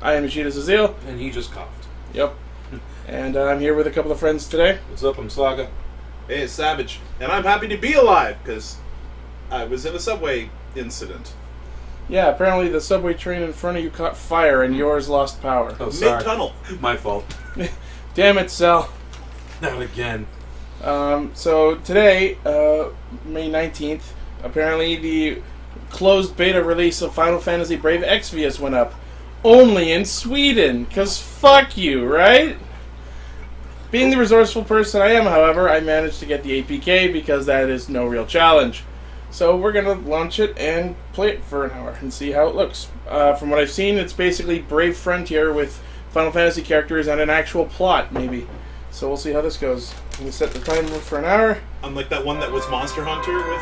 I am Ichida Zeal. And he just coughed. Yep. And I'm here with a couple of friends today. What's up? I'm Saga. Hey, it's Savage. And I'm happy to be alive, because I was in a subway incident. Yeah, apparently the subway train in front of you caught fire and yours lost power. Oh, sorry. Mid-tunnel. My fault. Damn it, Sal. Not again. So today, May 19th, apparently the closed beta release of Final Fantasy Brave Exvius went up. Only in Sweden, because fuck you, right? Being the resourceful person I am, however, I managed to get the APK because that is no real challenge. So we're going to launch it and play it for an hour and see how it looks. From what I've seen, it's basically Brave Frontier with Final Fantasy characters and an actual plot, maybe. So we'll see how this goes. I'm going to set the timer for an hour. Unlike that one that was Monster Hunter with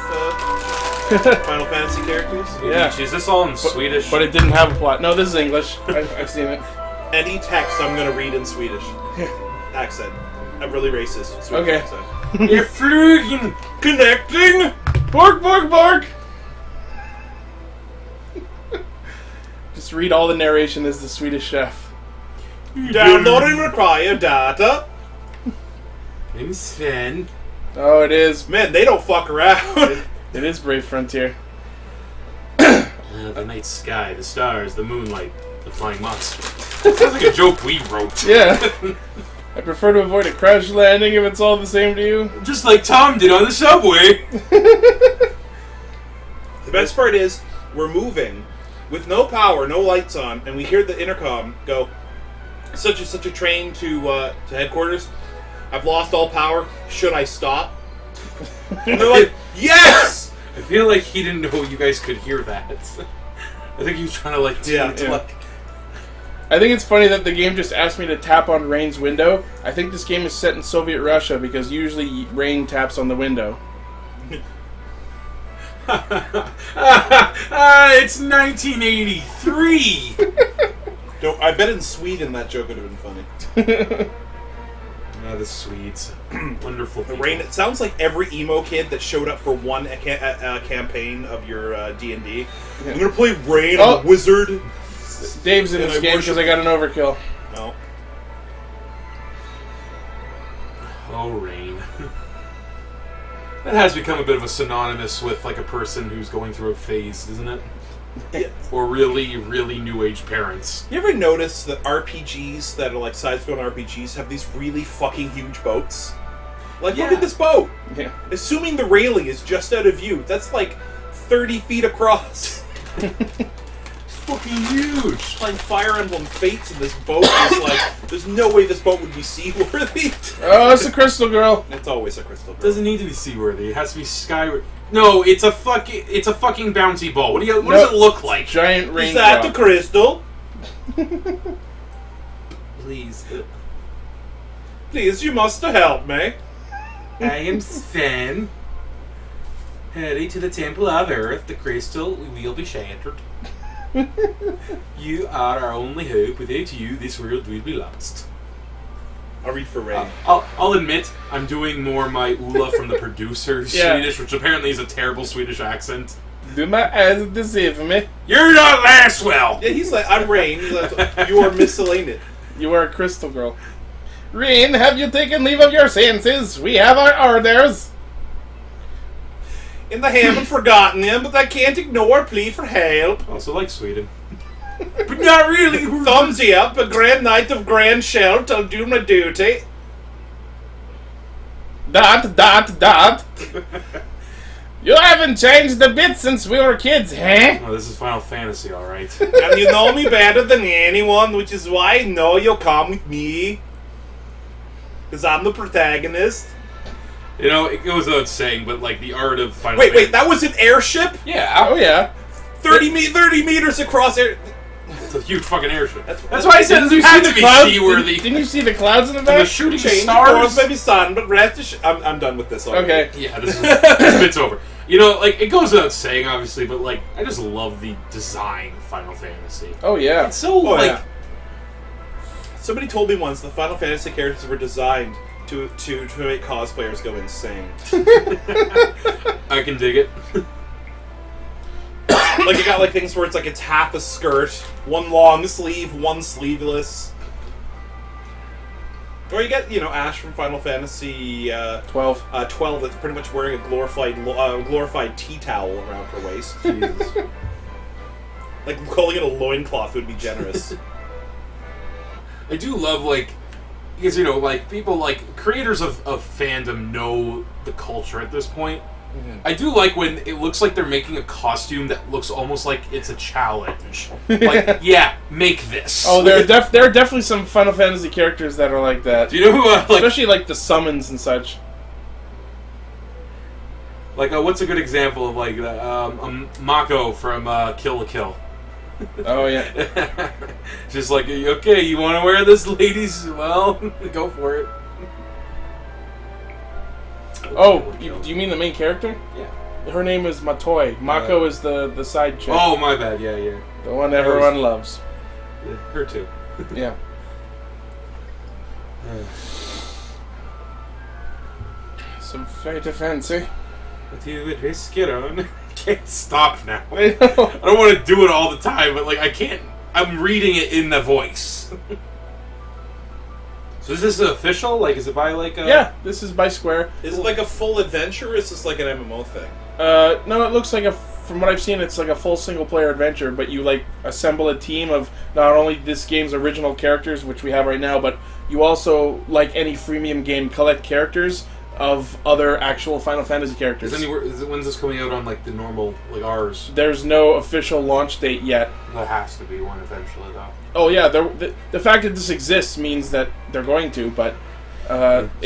Final Fantasy characters. Yeah. Is this all in Swedish? But it didn't have a plot. No, this is English. I've seen it. Any text I'm going to read in Swedish. Accent. I'm really racist. Swedish Okay. accent. You're flugen Connecting! Bark, bark, bark! Just read all the narration as the Swedish chef. Downloading required data. I'm Sven. Oh, it is. Man, they don't fuck around. It is Brave Frontier. The night sky, the stars, the moonlight, the flying monster. Sounds like a joke we wrote. Yeah. I prefer to avoid a crash landing if it's all the same to you. Just like Tom did on the subway. The best part is, we're moving with no power, no lights on, and we hear the intercom go, such a train to headquarters. I've lost all power. Should I stop? And they're like, yes! I feel like he didn't know you guys could hear that. I think he was trying to like... I think it's funny that the game just asked me to tap on Rain's window. I think this game is set in Soviet Russia because usually Rain taps on the window. It's 1983! I bet in Sweden that joke would have been funny. The Swedes. Wonderful people. Rain, it sounds like every emo kid that showed up for one campaign of your D&D. I'm going to play Rain, I'm a wizard. Dave's in this game because I got an overkill. No. Oh, Rain. That has become a bit of a synonymous with like a person who's going through a phase, isn't it? Yeah. Or really, really new age parents. You ever notice that RPGs that are like side-scrolling RPGs have these really fucking huge boats? Like, look at this boat! Yeah. Assuming the railing is just out of view, that's like 30 feet across. Fucking huge! Playing Fire Emblem Fates in this boat is like, there's no way this boat would be seaworthy. Oh, it's a crystal girl. It's always a crystal girl. It doesn't need to be seaworthy. It has to be skyward. No, it's a fucking bouncy ball. What does it look like? Giant rain Is that drop. the crystal? Please. Please, you must help me. I am Sven. Heading to the Temple of Earth, the crystal will be shattered. You are our only hope. Without you, this world will be lost. I'll read for Rain. I'll admit, I'm doing more my Ula from the producer Swedish, which apparently is a terrible Swedish accent. Do not deceive me. You're not Lasswell! Yeah, he's like, I'm Rain. He's like, you are miscellaneous. You are a crystal girl. Rain, have you taken leave of your senses? We have our orders. And I haven't forgotten him, but I can't ignore a plea for help. Also like Sweden. But not really! Thumbs up, a grand knight of grand shelt, I'll do my duty. Dot. You haven't changed a bit since we were kids, huh? Oh, this is Final Fantasy, alright. And you know me better than anyone, which is why I know you'll come with me. Because I'm the protagonist. You know, it goes without saying, but like the art of Final Fantasy... Wait, that was an airship? Yeah. Oh, yeah. 30 meters across air... It's a huge fucking airship. That's why I said it has to be seaworthy. Didn't you see the clouds in the And the back? shooting Change stars. maybe sun, but rest I'm done with this already. Okay. Yeah, this bit's over. You know, like, it goes without saying, obviously, but, like, I just love the design of Final Fantasy. Oh, yeah. It's so, Yeah. Somebody told me once the Final Fantasy characters were designed to make cosplayers go insane. I can dig it. Like, you got, like, things where it's half a skirt, one long sleeve, one sleeveless. Or you get, Ash from Final Fantasy 12. 12 that's pretty much wearing a glorified tea towel around her waist. Jesus. Like, calling it a loincloth would be generous. I do love, like, because, people, like, creators of fandom know the culture at this point. Mm-hmm. I do like when it looks like they're making a costume that looks almost like it's a challenge. Like, yeah, make this. Oh, there are definitely some Final Fantasy characters that are like that. Do you know who, especially, like, the summons and such. Like, what's a good example of, like, Mako from Kill la Kill? Oh, yeah. Just like, okay, you want to wear this, ladies? Well, go for it. Oh, do you mean the main character? Yeah. Her name is Matoi. Mako is the side chick. Oh, my bad. Yeah. The one everyone loves. Yeah, her too. Yeah. Some fighter fancy. What do you risk it on? I can't stop now. I know. I don't want to do it all the time, but, like, I can't. I'm reading it in the voice. So is this official? Like, is it by, like, a... Yeah, this is by Square. Is it like a full adventure, or is this like an MMO thing? No, it looks like from what I've seen, it's like a full single-player adventure, but you, like, assemble a team of not only this game's original characters, which we have right now, but you also, like any freemium game, collect characters of other actual Final Fantasy characters. When's this coming out on, like, the normal, like, ours? There's no official launch date yet. There has to be one eventually, though. Oh, yeah, the fact that this exists means that they're going to, but...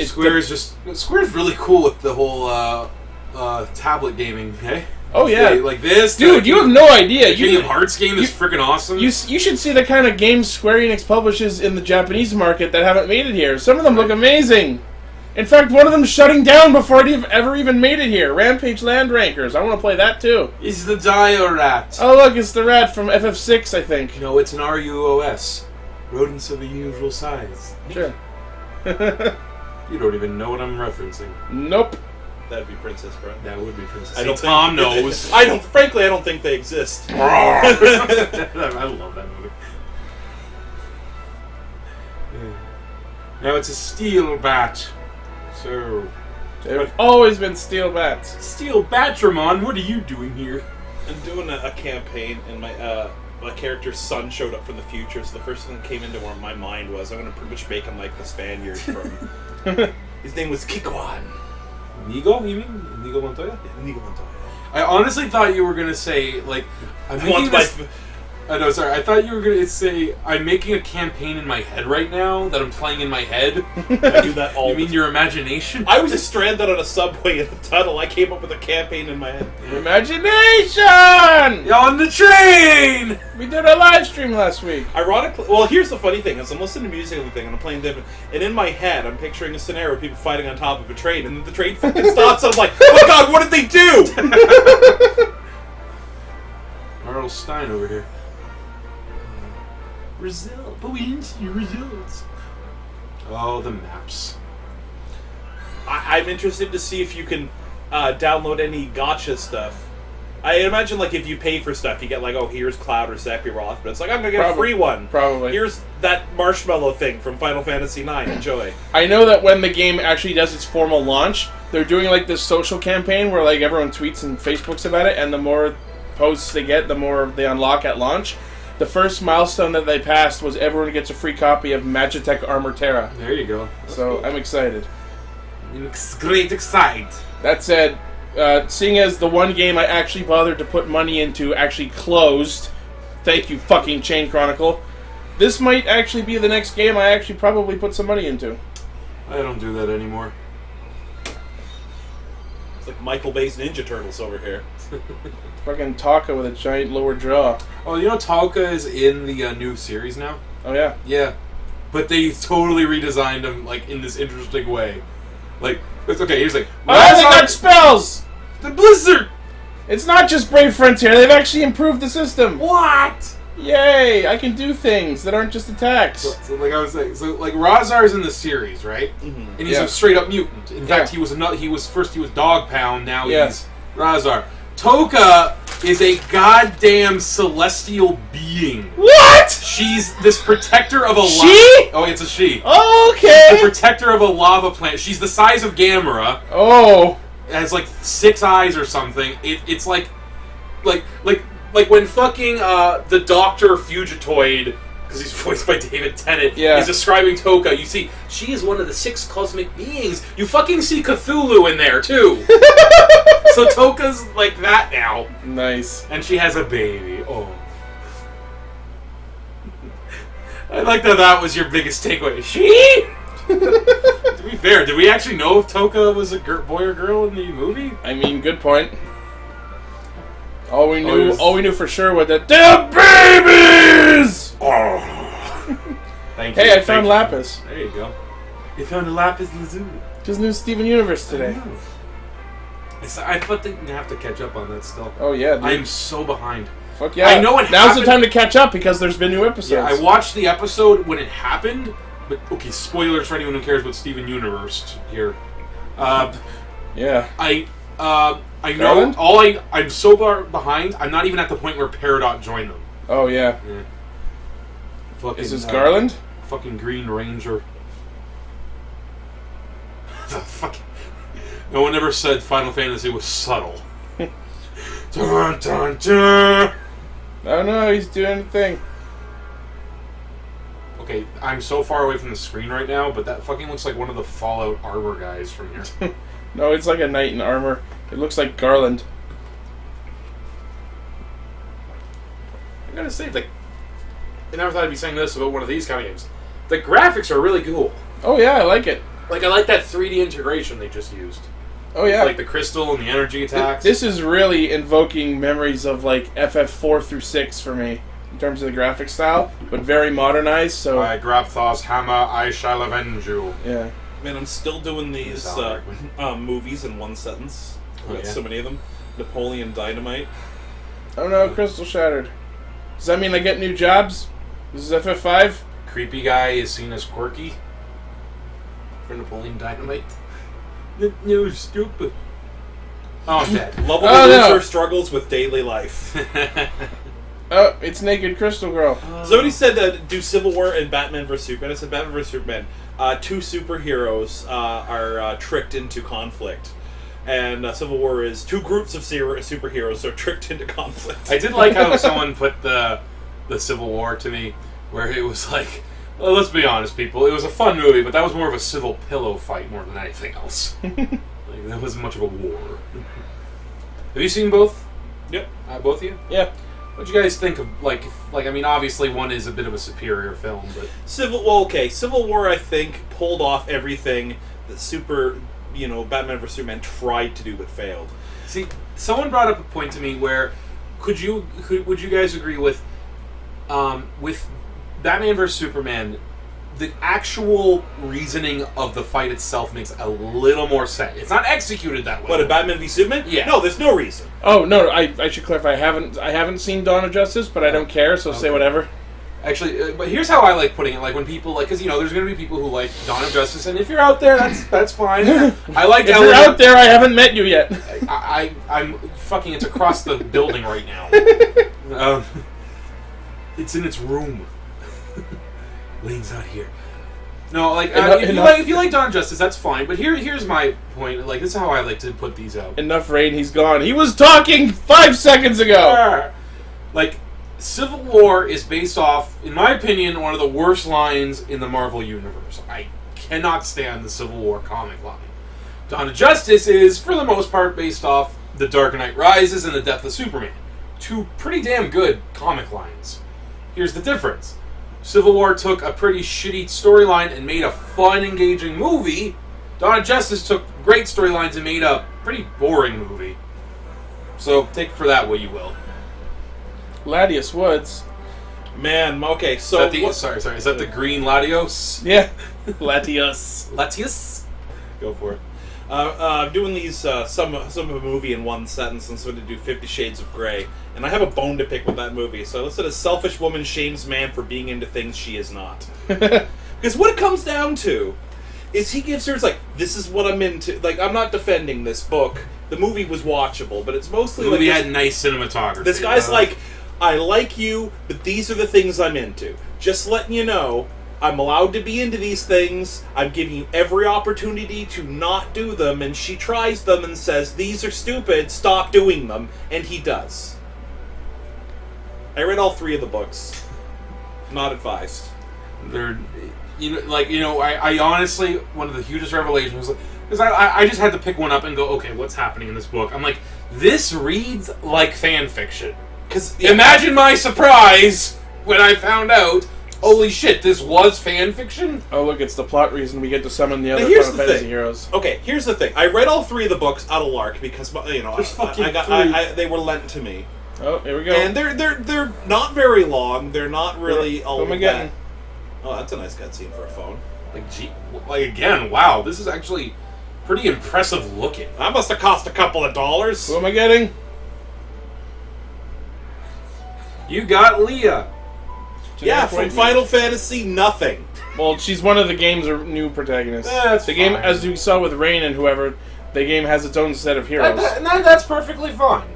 Square's really cool with the whole, tablet gaming, okay? Oh, yeah. Like this. Dude, you have no idea. The Kingdom Hearts game is freaking awesome. You should see the kind of games Square Enix publishes in the Japanese market that haven't made it here. Some of them look amazing. In fact, one of them's shutting down before it ever even made it here. Rampage Land Rankers. I want to play that too. It's the Dio Rat. Oh look, it's the rat from FF6, I think. No, it's an RUOS. Rodents of unusual size. Sure. You don't even know what I'm referencing. Nope. That'd be Princess Bride. That would be Princess. I don't Tom think, knows. Frankly, I don't think they exist. I love that movie. Now it's a steel bat. So, They've always been steel bats. Steel Batramon, what are you doing here? I'm doing a campaign, and my character's son showed up from the future, so the first thing that came into my mind was, I'm going to pretty much make him like the Spaniard from... His name was Kikwan. Nigo, you mean? Nigo Montoya? Yeah, Nigo Montoya. I honestly thought you were going to say, like... I'm making this... no, sorry. I thought you were going to say, I'm making a campaign in my head right now that I'm playing in my head. I do that all You mean your imagination? I was just stranded on a subway in a tunnel. I came up with a campaign in my head. Imagination! On the train! We did a live stream last week. Ironically, well, here's the funny thing: is I'm listening to music and everything, and I'm playing different. And in my head, I'm picturing a scenario of people fighting on top of a train, and then the train fucking stops. And I'm like, oh my god, what did they do? Arnold Stein over here. Result, but we didn't see results. Oh, the maps. I'm interested to see if you can download any gacha stuff. I imagine, like, if you pay for stuff, you get, like, oh, here's Cloud or Sephiroth, but it's like, I'm gonna get a free one. Probably. Here's that marshmallow thing from Final Fantasy IX. Enjoy. I know that when the game actually does its formal launch, they're doing, like, this social campaign where, like, everyone tweets and Facebooks about it, and the more posts they get, the more they unlock at launch. The first milestone that they passed was everyone gets a free copy of Magitech Armor Terra. There you go. That's so cool. I'm excited. Great excite. That said, seeing as the one game I actually bothered to put money into actually closed, thank you fucking Chain Chronicle, this might actually be the next game I actually probably put some money into. I don't do that anymore. It's like Michael Bay's Ninja Turtles over here. Fucking Taka with a giant lower jaw. Oh, you know Taka is in the new series now? Oh, yeah? Yeah. But they totally redesigned him, like, in this interesting way. Like, it's okay, here's like... Oh, they got spells! The Blizzard! It's not just Brave Frontier, they've actually improved the system. What? Yay! I can do things that aren't just attacks. So like I was saying, like Razar's in the series, right? Mm-hmm. And he's a straight up mutant. In fact, he was Dog Pound. Now he's Razar. Toka is a goddamn celestial being. What? She's this protector of a She? Oh, it's a she. Oh, The okay. protector of a lava planet. She's the size of Gamera. Oh. Has like 6 eyes or something. It's like when fucking the Doctor Fugitoid, because he's voiced by David Tennant, is describing Toka. You see, she is one of the 6 cosmic beings. You fucking see Cthulhu in there too. So Toka's like that now. Nice. And she has a baby. Oh. I like that was your biggest takeaway. She? To be fair, did we actually know if Toka was a boy or girl in the movie? I mean, good point. All we knew for sure was that they're babies. Oh. Thank you. Hey, I found Lapis. There you go. You found a Lapis Lazuli. Just new Steven Universe today. I thought they'd have to catch up on that still. Oh yeah, dude. I am so behind. Fuck yeah. I know it Now's happened. the time to catch up because there's been new episodes. Yeah, I watched the episode when it happened, but okay, spoilers for anyone who cares about Steven Universe here. Yeah. I know Garland? I'm so far behind. I'm not even at the point where Peridot joined them. Oh yeah. Fucking, Is this Garland? Fucking Green Ranger. The fuck. No one ever said Final Fantasy was subtle. Dun, dun, dun. Oh no, he's doing the thing. Okay, I'm so far away from the screen right now, but that fucking looks like one of the Fallout armor guys from here. No, it's like a knight in armor. It looks like Garland. I gotta say, I never thought I'd be saying this about one of these kind of games. The graphics are really cool. Oh yeah, I like it. Like, I like that 3D integration they just used. Oh yeah. Like the crystal and the energy attacks. This is really invoking memories of like FF4 through 6 for me in terms of the graphic style, but very modernized. So By Grabthar's hammer, I shall avenge you. yeah. Man, I'm still doing these movies in one sentence. Oh, Got yeah? so many of them. Napoleon Dynamite. Oh no, crystal shattered. Does that mean I get new jobs? This is FF5? Creepy guy is seen as quirky for Napoleon Dynamite. No, stupid. Oh, I'm dead. Lovable Oh, no. loser struggles with daily life. Oh, it's Naked Crystal Girl. Somebody said do Civil War and Batman vs Superman. I said Batman vs Superman. 2 superheroes are tricked into conflict. And Civil War is 2 groups of superheroes are tricked into conflict. I did like how someone put the Civil War to me, where it was like, well, let's be honest, people, it was a fun movie, but that was more of a civil pillow fight more than anything else. Like, that wasn't much of a war. Have you seen both? Yep. Both of you? Yeah. What'd you guys think of, like, I mean, obviously one is a bit of a superior film, but... Civil War, I think, pulled off everything that Batman vs Superman tried to do but failed. See, someone brought up a point to me where, would you guys agree with Batman vs Superman, the actual reasoning of the fight itself makes a little more sense. It's not executed that way. What, a Batman v Superman? Yeah. No, there's no reason. Oh no, I should clarify. I haven't seen Dawn of Justice, but I don't care. So say whatever. Actually, but here's how I like putting it. Like when people because there's going to be people who like Dawn of Justice, and if you're out there, that's fine. I like. If you're out there, I haven't met you yet. I'm fucking. It's across the building right now. It's in its room. Lane's out here. No, like if you like Dawn of Justice, that's fine. But here's my point. Like this is how I like to put these out. Enough rain. He's gone. He was talking 5 seconds ago. Like. Civil War is based off, in my opinion, one of the worst lines in the Marvel Universe. I cannot stand the Civil War comic line. Dawn of Justice is, for the most part, based off The Dark Knight Rises and The Death of Superman. 2 pretty damn good comic lines. Here's the difference. Civil War took a pretty shitty storyline and made a fun, engaging movie. Dawn of Justice took great storylines and made a pretty boring movie. So, take for that what you will. Latius Woods. Man, okay, so... Sorry, is that the green Latios? Yeah. Latius. Latius? Go for it. I'm doing these, some of a movie in one sentence, and so I'm going to do 50 Shades of Grey. And I have a bone to pick with that movie. So I listed a selfish woman shames man for being into things she is not. Because what it comes down to is he gives her, it's like, this is what I'm into. Like, I'm not defending this book. The movie was watchable, but it's mostly The movie like had nice cinematography. this guy's like, I like you, but these are the things I'm into. Just letting you know, I'm allowed to be into these things. I'm giving you every opportunity to not do them, and she tries them and says, these are stupid, stop doing them, and he does. I read all 3 of the books. Not advised. They're, I honestly, one of the hugest revelations, because I just had to pick one up and go, okay, what's happening in this book? I'm like, this reads like fan fiction. Because Imagine my surprise when I found out, holy shit, this was fan fiction? Oh, look, it's the plot reason we get to summon the other here's Final the Fantasy thing. heroes. Okay, here's the thing. I read all 3 of the books out of lark because they were lent to me. Oh, here we go. And they're not very long. They're not really all Who am I that. getting? Oh, that's a nice cutscene for a phone. Again, wow, this is actually pretty impressive looking. That must have cost a couple of dollars. Who am I getting? You got Leah. Yeah, from Final Fantasy nothing. Well, she's one of the game's new protagonists. That's the game, fine. as we saw with Rain and whoever, the game has its own set of heroes. That's perfectly fine.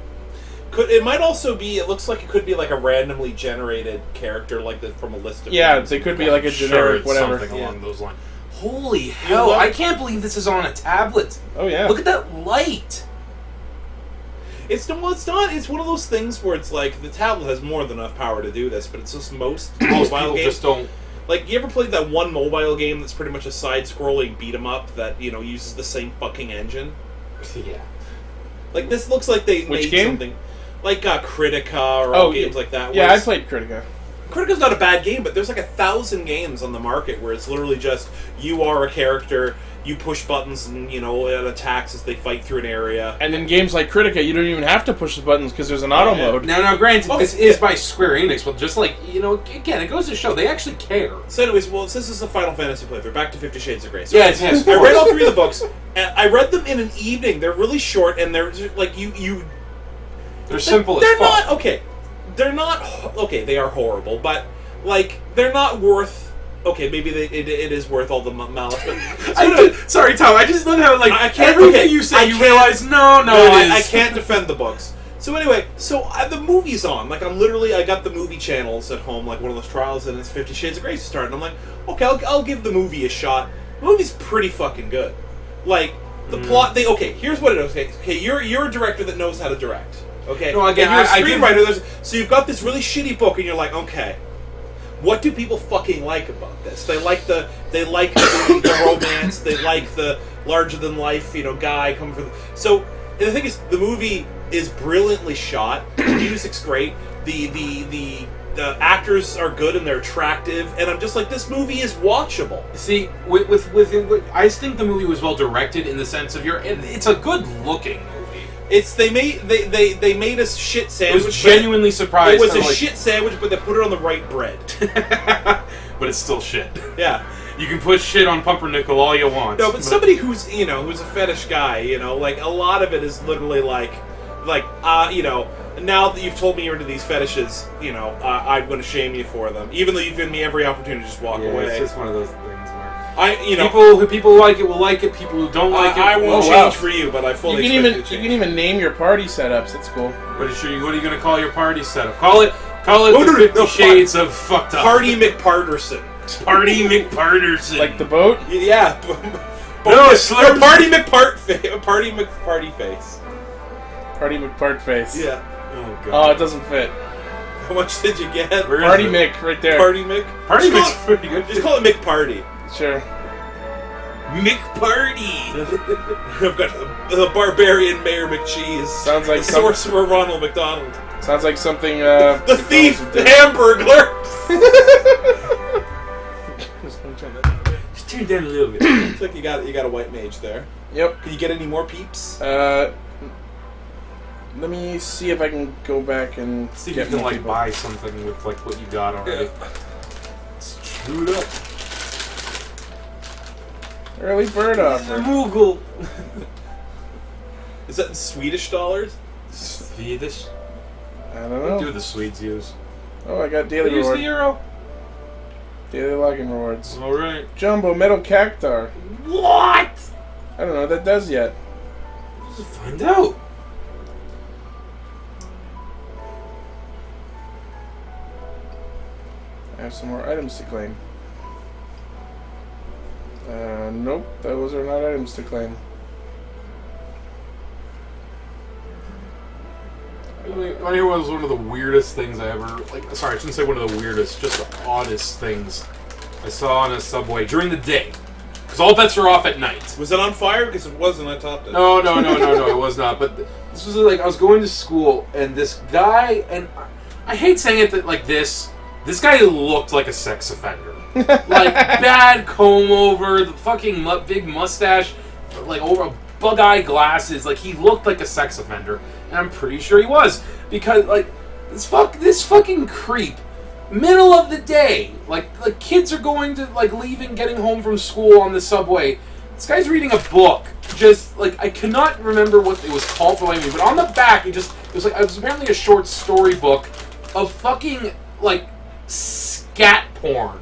It might also be. It looks like it could be like a randomly generated character, like from a list of. Yeah, names. they could be like a Sure, generic it's whatever. something Yeah. along those lines. Holy hell, what? I can't believe this is on a tablet. Oh yeah. Look at that light. It's not. It's one of those things where it's like the tablet has more than enough power to do this, but it's just most Most mobile people games just don't. Like, you ever played that one mobile game that's pretty much a side-scrolling beat-em-up that uses the same fucking engine? Yeah. Like, this looks like they Which made game? something like Critica or games like that. Yeah, I where played Critica. Critica's not a bad game, but there's like 1,000 games on the market where it's literally just you are a character, you push buttons, and it attacks as they fight through an area. And in games like Critica, you don't even have to push the buttons because there's an auto yeah. mode. Now, granted, Oh, this is by Square Enix, but just again, it goes to show they actually care. So, anyways, well, since this is a Final Fantasy playthrough, back to 50 Shades of Grey. So, Yes, of I read course. all 3 of the books. And I read them in an evening. They're really short, and they're like They're simple They're as fuck. not okay. They're not okay. They are horrible, but like they're not worth. Okay, maybe it is worth all the malice. But Sorry, Tom. I just love how I can't. everything Okay, you say, I you can't- realize no, I can't defend the books. So anyway, the movie's on. Like I got the movie channels at home, like one of those trials, and it's 50 Shades of Grey starting. I'm like, okay, I'll give the movie a shot. The movie's pretty fucking good. Like the plot. Here's what it is. Okay, you're a director that knows how to direct. Okay, No, again, and you're a I screenwriter. So you've got this really shitty book, and you're like, okay, what do people fucking like about this? They like the romance. They like the larger than life, guy coming from. So and the thing is, the movie is brilliantly shot. The music's great. The actors are good and they're attractive, and I'm just like, this movie is watchable. See, with I think the movie was well directed in the sense of it's a good looking movie. They made a shit I sandwich. was genuinely surprised. It was a I'm like, shit sandwich, but they put it on the right bread. but it's still shit. Yeah. You can put shit on pumpernickel all you want. No, but somebody who's a fetish guy, like a lot of it is literally like now that you've told me you're into these fetishes, I'm going to shame you for them, even though you've given me every opportunity to just walk away. It's just one of those things where people like it will like it. People who don't like it, I won't Oh, wow. change for you, but I fully You expect can you to change. even name your party setups. That's cool. What are you going to call your party setup? Call it No, the no, 50 no, Shades of fucked up. Party McParterson. Party McParterson. Like the boat. Yeah. No, Party Party McParty face. Party McPart face. Yeah. Oh Oh, god. it doesn't fit. How much did you get? Where is Party it? Mick right there. Party Mick. Party Just Mc's call pretty good. it- Just call it McParty. Sure. McParty. I've got the barbarian Mayor McCheese. Sounds like the sorcerer Ronald McDonald. Sounds like something. The thief, the Hamburglar. Just turn down a little bit. Looks like you got a white mage there. Yep. Can you get any more peeps? Let me see if I can go back and See if get you can more people. buy something with what you got already. Let's chew it up. Early bird offer. Moogle. Is that in Swedish dollars? Swedish. I don't What do know. the Swedes use? Oh, I got daily They use the reward. euro. Daily login rewards. All right. Jumbo metal cactar. What? I don't know what that does yet. Let's find out. I have some more items to claim. Nope, those are not items to claim. I hear was one of the weirdest things I ever... sorry, I shouldn't say one of the weirdest, just the oddest things I saw on a subway during the day. Because all bets are off at night. Was it on fire? Because it wasn't. I topped it. No, it was not. But this was I was going to school, and this guy, and I hate saying it like this guy looked like a sex offender. Bad comb over, the fucking big mustache, over bug-eye glasses. He looked like a sex offender. And I'm pretty sure he was. Because, this fucking creep, middle of the day, kids are going to, leaving, getting home from school on the subway. This guy's reading a book. Just, I cannot remember what it was called for me, but on the back, it was apparently a short story book of fucking, scat porn.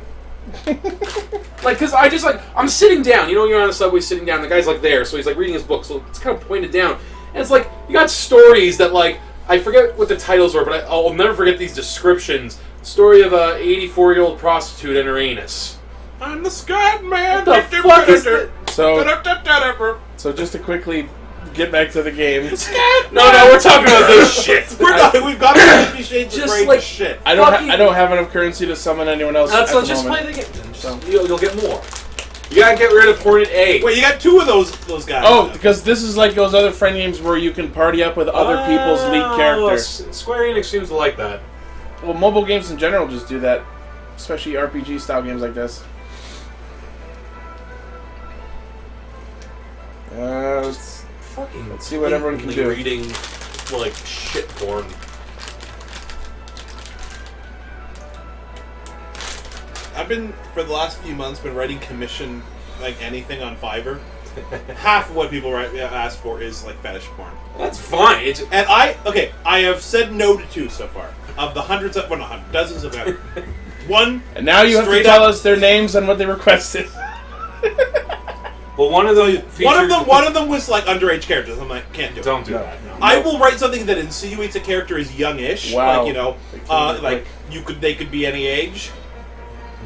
Because I'm sitting down. You know, you're on the subway sitting down. The guy's, there, so he's, reading his book, so it's kind of pointed down. And it's you got stories that, I forget what the titles were, but I'll never forget these descriptions. Story of a 84-year-old prostitute and her anus. I'm the scat man. What the fuck is that? So just to quickly get back to the game. No, we're talking about this shit. We've got to 50 Shades of Grey shit. I don't have enough currency to summon anyone else. So just play the game. You'll get more. You gotta get rid of Hornet A. Wait, you got two of those guys. Oh, because this is like those other friend games where you can party up with other people's lead characters. Square Enix seems to like that. Well, mobile games in general just do that, especially RPG style games like this. Let's see what everyone can do. Reading shit porn. I've been, for the last few months, writing commission, anything on Fiverr. Half of what people ask for is, fetish porn. That's fine. And I have said no to two so far. Of the hundreds of, dozens of them. One, and now you have to tell us their names and what they requested. Well, one of them was, underage characters. I'm can't do it. Don't do that. No. I will write something that insinuates a character is youngish. Wow. They could be any age.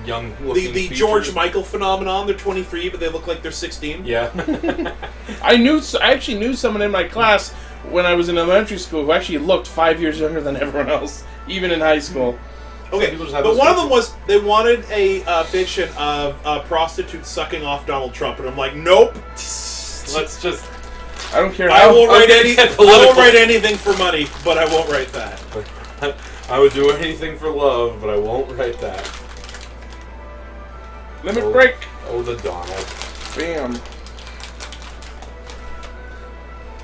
Young the George Michael phenomenon. They're 23, but they look like they're 16. Yeah. I actually knew someone in my class when I was in elementary school who actually looked 5 years younger than everyone else, even in high school. Okay, but one of them was they wanted a fiction of a prostitute sucking off Donald Trump, and I'm nope. Let's just. I don't care. I won't write anything for money, but I won't write that. I would do anything for love, but I won't write that. Limit break. Oh, the Donald. Bam.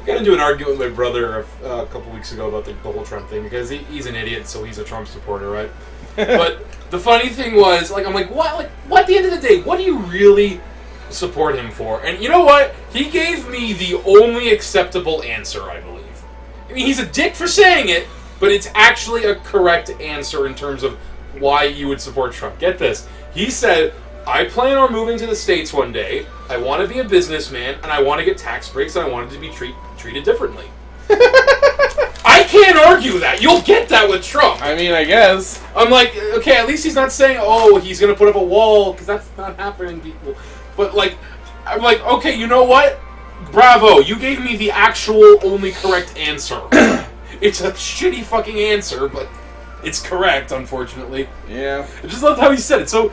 I got into an argument with my brother a couple weeks ago about the whole Trump thing because he's an idiot, so he's a Trump supporter, right? But the funny thing was, I'm what? What? At the end of the day, what do you really support him for? And you know what? He gave me the only acceptable answer, I believe. I mean, he's a dick for saying it, but it's actually a correct answer in terms of why you would support Trump. Get this. He said, I plan on moving to the States one day. I want to be a businessman, and I want to get tax breaks, and I wanted to be treated differently. I can't argue that. You'll get that with Trump. I mean, I guess. I'm okay, at least he's not saying, oh, he's going to put up a wall, because that's not happening, people. But, I'm okay, you know what? Bravo, you gave me the actual only correct answer. It's a shitty fucking answer, but it's correct, unfortunately. Yeah. I just love how he said it. So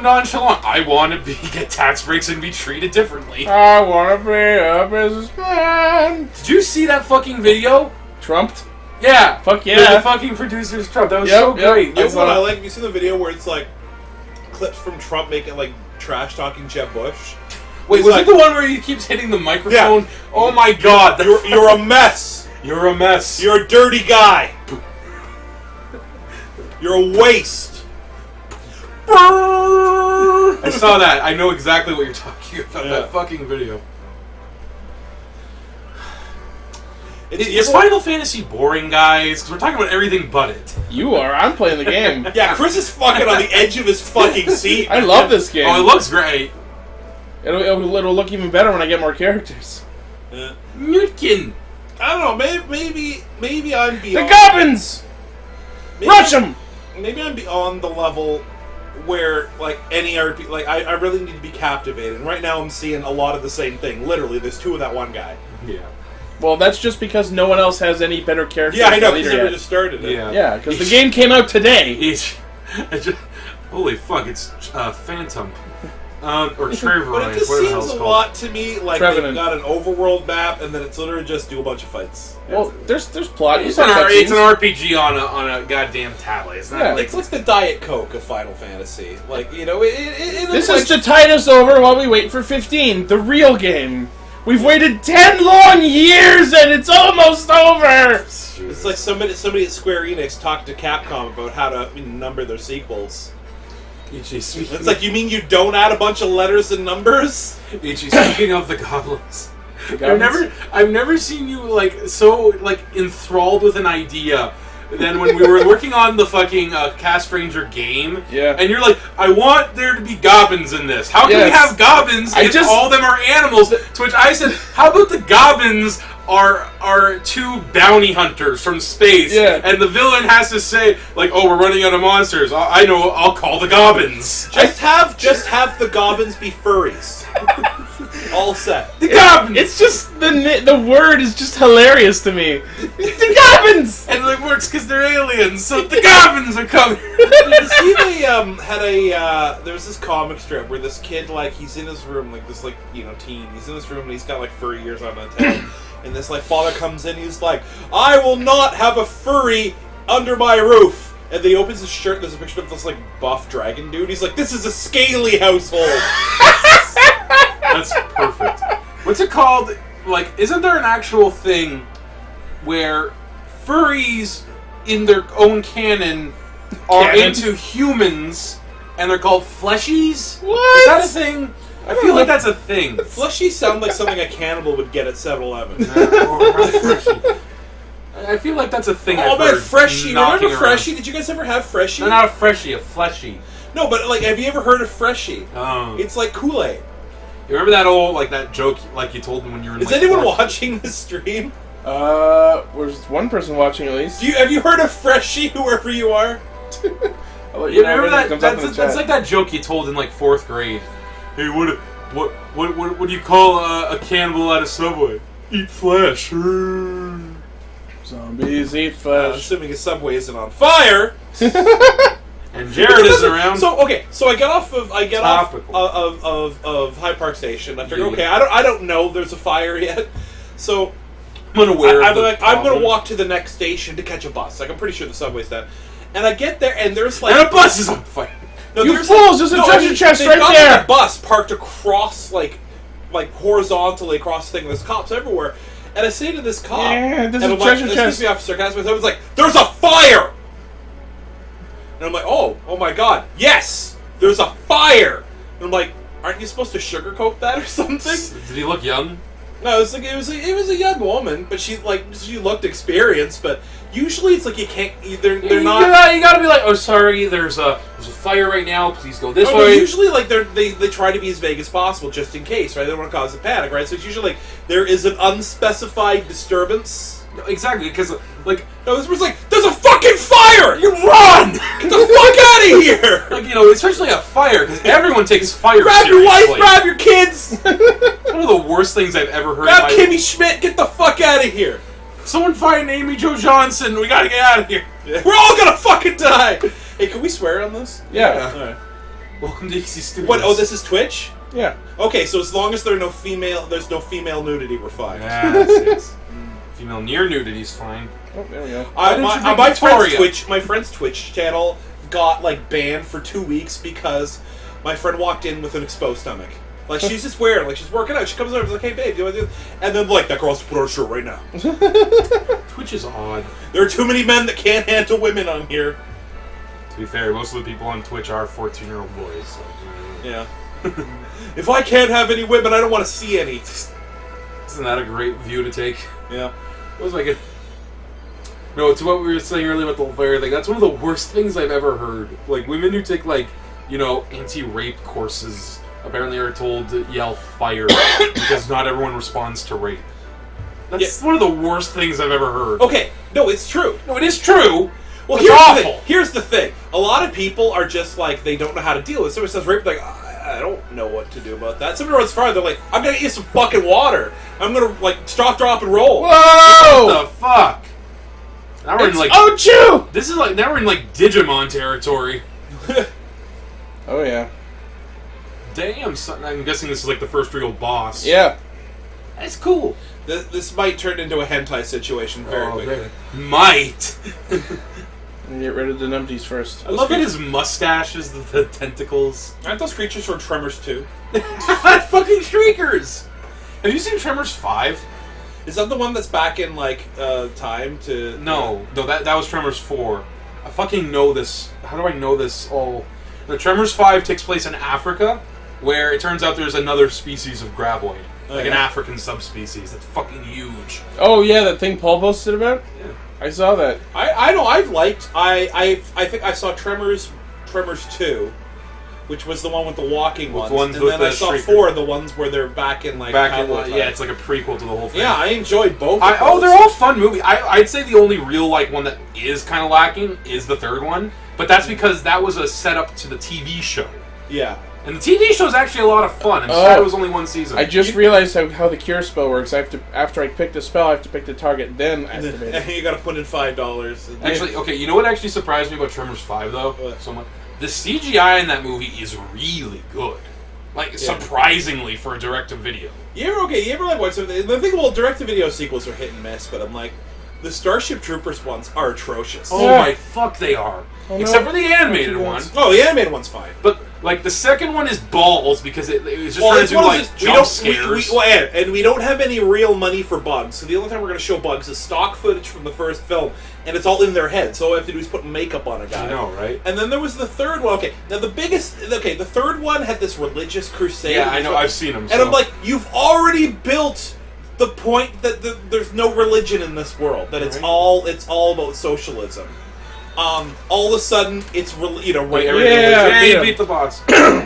nonchalant. I want to get tax breaks and be treated differently. I want to be a businessman. Did you see that fucking video? Trumped? Yeah. Fuck yeah. The fucking producer's Trump. That was so great. You know what I like? You see the video where it's clips from Trump making trash talking Jeb Bush? Wait, was it the one where he keeps hitting the microphone? Yeah. Oh my god. You're a mess. You're a mess. You're a dirty guy. You're a waste. I saw that. I know exactly what you're talking about. That fucking video. Is Final Fantasy boring, guys? Because we're talking about everything but it. You are. I'm playing the game. Yeah, Chris is fucking on the edge of his fucking seat. I love this game. Oh, it looks great. It'll look even better when I get more characters. Mutkin. I don't know. Maybe I'm The beyond. goblins! Rush them! Maybe I'm beyond the level where like any RP. Like I really need to be captivated. And right now I'm seeing a lot of the same thing. Literally, there's two of that one guy. Yeah. Well, that's just because no one else has any better characters. Yeah, I know. than Because Leader they yet. just started it. Yeah, because the game came out today. Holy fuck! It's Phantom. Or Trevor, But it just whatever the hell seems it's a called. lot to me like Trevenant. they've got an overworld map and then it's literally just do a bunch of fights. Well, there's plot. It's There's an cutscenes. RPG on a goddamn tablet. It's not Yeah. like It's like the Diet Coke of Final Fantasy. Like, you know, it This like, is to tide us over while we wait for 15, the real game. We've waited 10 long years and it's almost over! It's like somebody at Square Enix talked to Capcom about how to number their sequels. It's like, you mean you don't add a bunch of letters and numbers? Speaking of the goblins, I've never seen you so enthralled with an idea than when we were working on the fucking Cast Ranger game. Yeah. And you're like, I want there to be goblins in this. How can we Yes. have goblins if all of them are animals? To which I said, how about the goblins are two bounty hunters from space? Yeah. And the villain has to say, like, oh, we're running out of monsters. I know, I'll call the goblins. Just have the goblins be furries. All set. The goblins! It's just, the word is just hilarious to me. The goblins! And it works because they're aliens, so the goblins are coming. You see, they had there was this comic strip where this kid, like, he's in his room, like, this, like, you know, teen. He's in his room and he's got, like, furry ears on his head. And this, like, father comes in, he's like, I will not have a furry under my roof. And then he opens his shirt, there's a picture of this, like, buff dragon dude. He's like, this is a scaly household. That's perfect. What's it called? Like, isn't there an actual thing where furries in their own canon are into humans and they're called fleshies? What? Is that a thing? I feel like that's a thing. Fleshy sound like something a cannibal would get at 7-Eleven. I feel like that's a thing. Oh I've man, heard Freshie! knocking Remember around. Freshie? Did you guys ever have Freshie? No, not a freshie, a fleshy. No, but like, have you ever heard of Freshie? Oh. It's like Kool-Aid. You remember that old, like, that joke, like, you told them when you were in, Is like, anyone fourth- watching this stream? There's one person watching at least. Have you heard of Freshie, whoever you are? I'll let You know remember when it that? comes up in the That's chat. like that joke you told in, like, 4th grade. Hey, what do you call a cannibal at a Subway? Eat flesh. Zombies eat flesh. Assuming his Subway isn't on fire. And Jared isn't around. So okay, so I get off Topical. of Hyde Park Station. I figure, Yeah. okay, I don't know there's a fire yet, so I'm unaware of I'm the like, I'm gonna problem. walk to the next station to catch a bus. Like, I'm pretty sure the subway's there. And I get there, and there's like And a bus is on fire. no, You there's fools, there's a treasure chest they've right got, there. Like, a bus parked across like horizontally across the thing. There's cops everywhere, and I say to this cop, Yeah, there's and a I'm treasure like, chest. excuse me, officer, can I ask my someone's like, there's a fire. And I'm like, oh my god, yes, there's a fire. And I'm like, aren't you supposed to sugarcoat that or something? Did he look young? No, it was a young woman, but she looked experienced. But usually it's like you can't. They're not. You gotta be like, oh, sorry, there's a fire right now. Please go this No, way. usually like they try to be as vague as possible just in case, right? They don't want to cause a panic, right? So it's usually like there is an unspecified disturbance. No, exactly, because like, No, this was like, there's a fucking fire! you run. Get the fuck out of here! Like, you know, especially a fire, because everyone takes fire Grab your wife, seriously. grab your kids! One of the worst things I've ever heard. Grab in my Kimmy Schmidt, get the fuck out of here! Someone find Amy Jo Johnson. We gotta get out of here. We're all gonna fucking die! Hey, can we swear on this? Yeah. Alright. Welcome to Easy Studios. What, oh, this is Twitch? Yeah. Okay, so as long as there's no female nudity, we're fine. Yes. Female near nudity is fine. Oh, there we go. Why didn't you bring My friend's Twitch channel got like banned for 2 weeks because my friend walked in with an exposed stomach. Like, she's just wearing, like, she's working out. She comes over, she's like, "Hey, babe, do you want to do?" And then like, that girl has to put on a shirt right now. Twitch is odd. There are too many men that can't handle women on here. To be fair, most of the people on Twitch are 14-year-old boys. So. Yeah. If I can't have any women, I don't want to see any. Isn't that a great view to take? Yeah. What was I good? No, to what we were saying earlier about the whole fire thing, that's one of the worst things I've ever heard. Like, women who take, like, you know, anti-rape courses apparently are told to yell fire because not everyone responds to rape. That's one of the worst things I've ever heard. Okay, no, it's true. No, it is true. Well, it's here's awful. the thing. Here's the thing. A lot of people are just like, they don't know how to deal with it. Somebody says rape, like, I don't know what to do about that. Somebody runs farther, they're like, I'm gonna get you some fucking water. I'm gonna, like, stop, drop, and roll. Whoa! What the fuck? Now we're in like Ochu! this is like now we're in like Digimon territory. Oh yeah. Damn, son, I'm guessing this is like the first real boss. Yeah. That's cool. This might turn into a hentai situation very quickly. Might. And get rid of the numpties first. I love that his mustache is the tentacles. Aren't those creatures from Tremors 2? Fucking Shriekers! Have you seen Tremors 5? Is that the one that's back in, like, time to... No, that was Tremors 4. I fucking know this. How do I know this? Oh, the Tremors 5 takes place in Africa, where it turns out there's another species of graboid. Like an African subspecies that's fucking huge. Oh yeah, that thing Paul posted about? Yeah. I saw that. I know, I've liked... I think I saw Tremors 2, which was the one with the walking ones. ones and with then the I saw Shrieker. 4, the ones where they're back in, like, cowboy time. Yeah, it's like a prequel to the whole thing. Yeah, I enjoyed both of Oh, those. they're all fun movies. I'd say the only real one that is kind of lacking is the third one, but that's because that was a setup to the TV show. Yeah. And the TV show is actually a lot of fun. I'm sad it was only one season. I just realized how the cure spell works. I have to, after I pick the spell, I have to pick the target, then activate it. You gotta put in $5. Actually, okay, you know what actually surprised me about Tremors 5, though? What? So much? The CGI in that movie is really good. Like, surprisingly for a direct-to-video. You ever like watch something? The thing about direct-to-video sequels are hit and miss, but I'm like, the Starship Troopers ones are atrocious. Oh Yeah. my fuck, they are. Oh, no. Except for the animated one. Oh, the animated one's fine. But, like, the second one is balls because it was just Well, trying it's to do, one of like, those- jump scares. and we don't have any real money for bugs, so the only time we're going to show bugs is stock footage from the first film, and it's all in their head, so all we have to do is put makeup on a guy. I know, right? And then there was the third one. Okay, now the third one had this religious crusade. Yeah, I know, I've seen them. And I'm like, you've already built the point that there's no religion in this world, that it's all about socialism. All of a sudden, it's Wait, Yeah, beat the boss.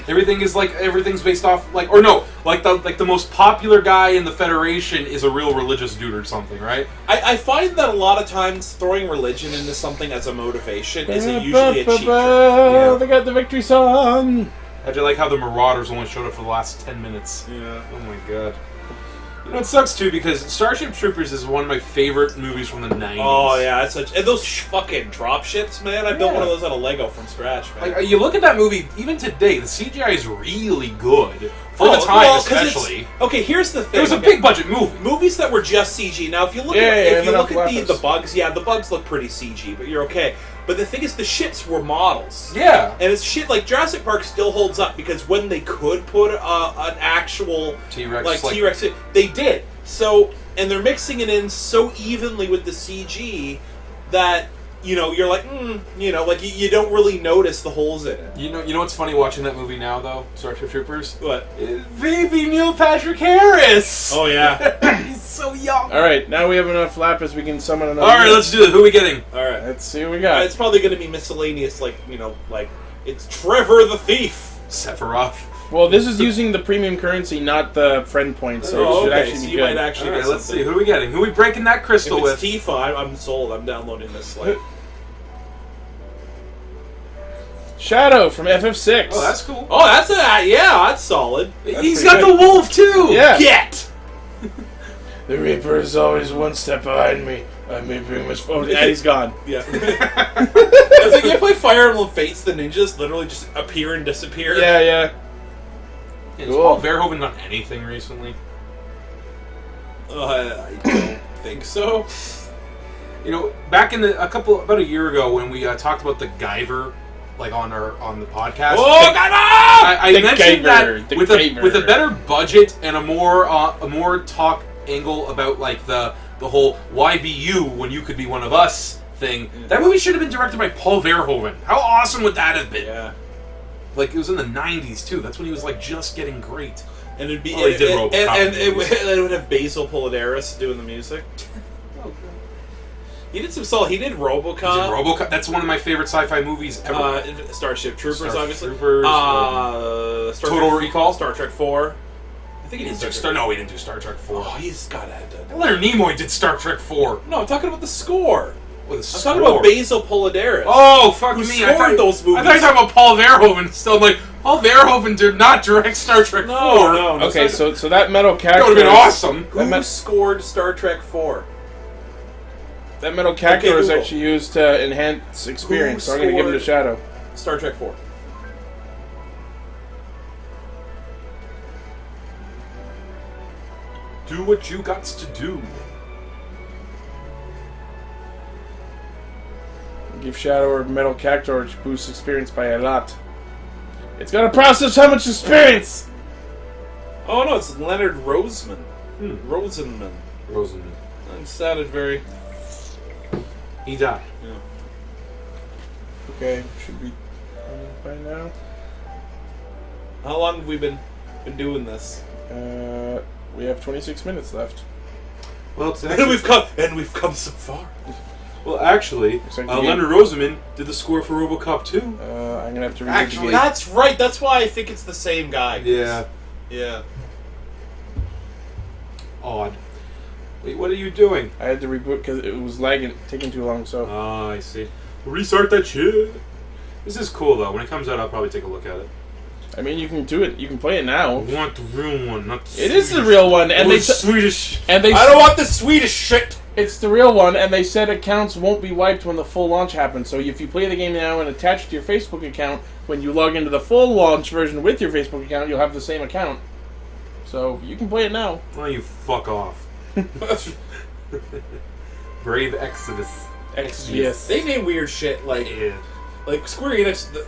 everything's based off the most popular guy in the Federation is a real religious dude or something, right? I find that a lot of times throwing religion into something as a motivation is usually a cheat trick. Yeah. They got the victory song. I do like how the Marauders only showed up for the last 10 minutes. Yeah. Oh my god. You know, it sucks too because Starship Troopers is one of my favorite movies from the 90s. Oh yeah, it's such. And those fucking drop ships, man. I built one of those out of Lego from scratch, man. Like, you look at that movie, even today, the CGI is really good. For the time, especially. Okay, here's the thing. It was a big budget movie. Movies that were just CG. Now, if you look at the bugs, the bugs look pretty CG, but you're okay. But the thing is, the shits were models. Yeah. And it's shit like Jurassic Park still holds up because when they could put an actual T-Rex, T-Rex, they did. So, and they're mixing it in so evenly with the CG that you're like, you don't really notice the holes in it. You know what's funny watching that movie now though, Starship Troopers? What? Baby Neil Patrick Harris. Oh yeah. He's so young. All right, now we have enough lapis. We can summon another. All right, let's do it. Who are we getting? All right. Let's see what we got. It's probably going to be miscellaneous, like it's Trevor the Thief. Sephiroth. Well, this is using the premium currency, not the friend points, so it should actually so be you good. might actually. All right, get let's something. see. Who are we getting? Who are we breaking that crystal If with? it's Tifa, I'm sold. I'm downloading this. Like, Shadow from FF6. Oh, that's cool. oh, that's solid. He's pretty got good. the wolf too. Yeah. Get. The Reaper is always one step behind me. I may bring much. Oh, yeah, he's gone. Yeah. It's like you play Fire Emblem Fates, the ninjas literally just appear and disappear. Yeah, yeah. Has Cool. Paul Verhoeven done anything recently? I don't think so. You know, back in about a year ago when we talked about the Guyver, like on the podcast. Oh, God! I The mentioned Guyver, that the with Guyver. a better budget and a more talk angle about like the whole why be you when you could be one of us thing. That movie should have been directed by Paul Verhoeven. How awesome would that have been? Yeah. Like it was in the 90s too. That's when he was like just getting great. And it'd be Well, he did RoboCop and movies. it would have Basil Polidaris doing the music. He did some solid. He did RoboCop. He did RoboCop. That's one of my favorite sci-fi movies ever. Starship Troopers, Starship obviously. Troopers, Star Total Trek, Recall. Star Trek 4. I think He he didn't did do Star Trek. No, he didn't do Star Trek 4. Oh, he's got to have done. Leonard Nimoy did Star Trek 4. No, I'm talking about the score. With a I'm score. talking about Basil Polidaris. Oh, fuck Who me. scored those movies. I thought you were talking about Paul Verhoeven. Still, I'm like, Paul Verhoeven did not direct Star Trek 4. No. Okay, so that metal That cactus... would have been awesome. Who scored Star Trek 4? That metal cactus is Google. actually used to enhance experience, so I'm going to give it a shadow. Star Trek 4. Do what you got to do. Give Shadow or Metal Cactor, which boosts experience by a lot. It's gonna process how much experience! Oh no, it's Leonard Rosenman. Rosenman. Rosenman. It sounded very... He died. Yeah. Okay, should be by now. How long have we been doing this? We have 26 minutes left. Well, it's And actually, we've come so far. well, actually, Looks like the game- Leonard Rosenman did the score for RoboCop 2. I'm gonna have to read Actually- the game. That's right. That's why I think it's the same guy. Yeah. Yeah. Odd. Wait, what are you doing? I had to reboot because it was lagging, taking too long, so... Oh, I see. Restart that shit. This is cool, though. When it comes out, I'll probably take a look at it. I mean, you can do it. You can play it now. I want the real one, not the It is the real one, and they... Swedish. And they... I don't want the Swedish shit. It's the real one, and they said accounts won't be wiped when the full launch happens. So if you play the game now and attach it to your Facebook account, when you log into the full launch version with your Facebook account, you'll have the same account. So you can play it now. Why don't you fuck off? Brave Exodus. Exvius. They name weird shit like Yeah. Square Enix,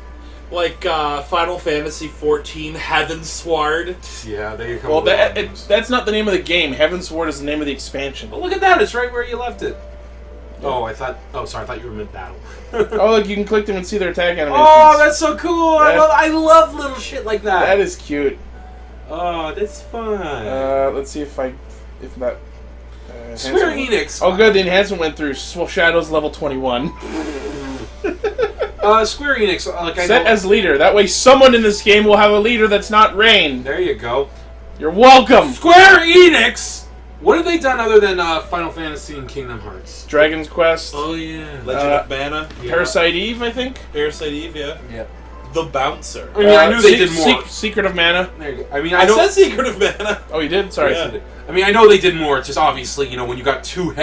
like Final Fantasy XIV Heaven's Sword. Yeah, they come Well, up with a lot of that names. that's not the name of the game. Heaven's Sword is the name of the expansion. But look at that, it's right where you left it. Oh, I thought you were mid-battle. Oh, look, you can click them and see their attack animations. Oh, that's so cool! That- I love little shit like that. That is cute. Oh, that's fun. Let's see if that... Square enhancement- Enix. Oh, good, the enhancement went through. Shadows level 21. Square Enix. Like I Set know, as leader. That way someone in this game will have a leader that's not Rain. There you go. You're welcome! Square Enix. What have they done other than Final Fantasy and Kingdom Hearts? Dragon's Quest. Oh yeah. Legend of Mana. Yeah. Parasite Eve, I think. Parasite Eve, yeah. Yeah. The Bouncer. I mean, I knew they did more. Secret of Mana. There you go. I mean, I I know. said Secret of Mana. Oh, you did? Sorry. Yeah. I mean, I know they did more. It's just obviously, when you got two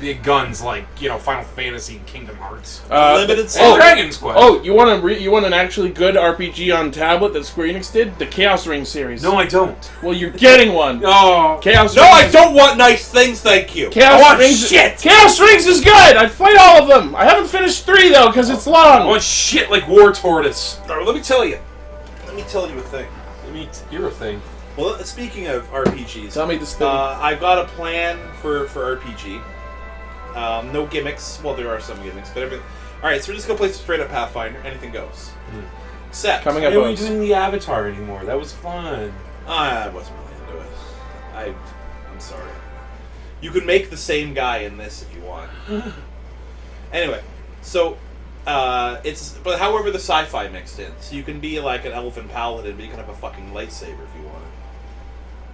big guns like Final Fantasy and Kingdom Hearts, Unlimited and Sun. Dragon's Quest. Oh, you want an actually good RPG on tablet that Square Enix did? The Chaos Ring series. No, I don't. Well, you're getting one. Oh, Chaos No, Rings I is- don't want nice things, thank you. Chaos I want Rings. shit. Chaos Rings is good. I've played all of them. I haven't finished 3 though because it's I long. want shit like War Tortoise. All right, let me tell you a thing. Let me hear a thing. Well, speaking of RPGs, Tell me this thing. I've got a plan for RPG. No gimmicks. Well, there are some gimmicks, but everything. All right, so we're just gonna play straight up Pathfinder. Anything goes. Except Coming Why up. are we Bugs. doing the Avatar anymore? That was fun. I wasn't really into it. I'm sorry. You can make the same guy in this if you want. Anyway, so but however the sci-fi mixed in, so you can be like an elven paladin, but you can have a fucking lightsaber if you want,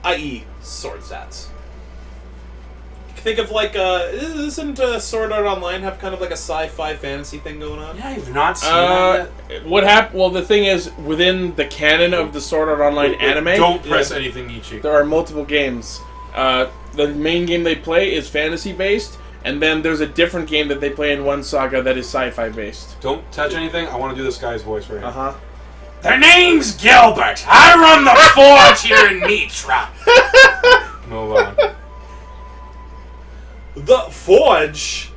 i.e., sword stats. Think of like isn't Sword Art Online have kind of like a sci-fi fantasy thing going on? Yeah, I've not seen that yet. What happened? Well, the thing is, within the canon of the Sword Art Online anime, Don't press anything, Ichi. there are multiple games. The main game they play is fantasy based, and then there's a different game that they play in one saga that is sci-fi based. Don't touch anything. I want to do this guy's voice right now. huh. Their name's Gilbert. I run the forge here in Mitra. Move on. The Forge.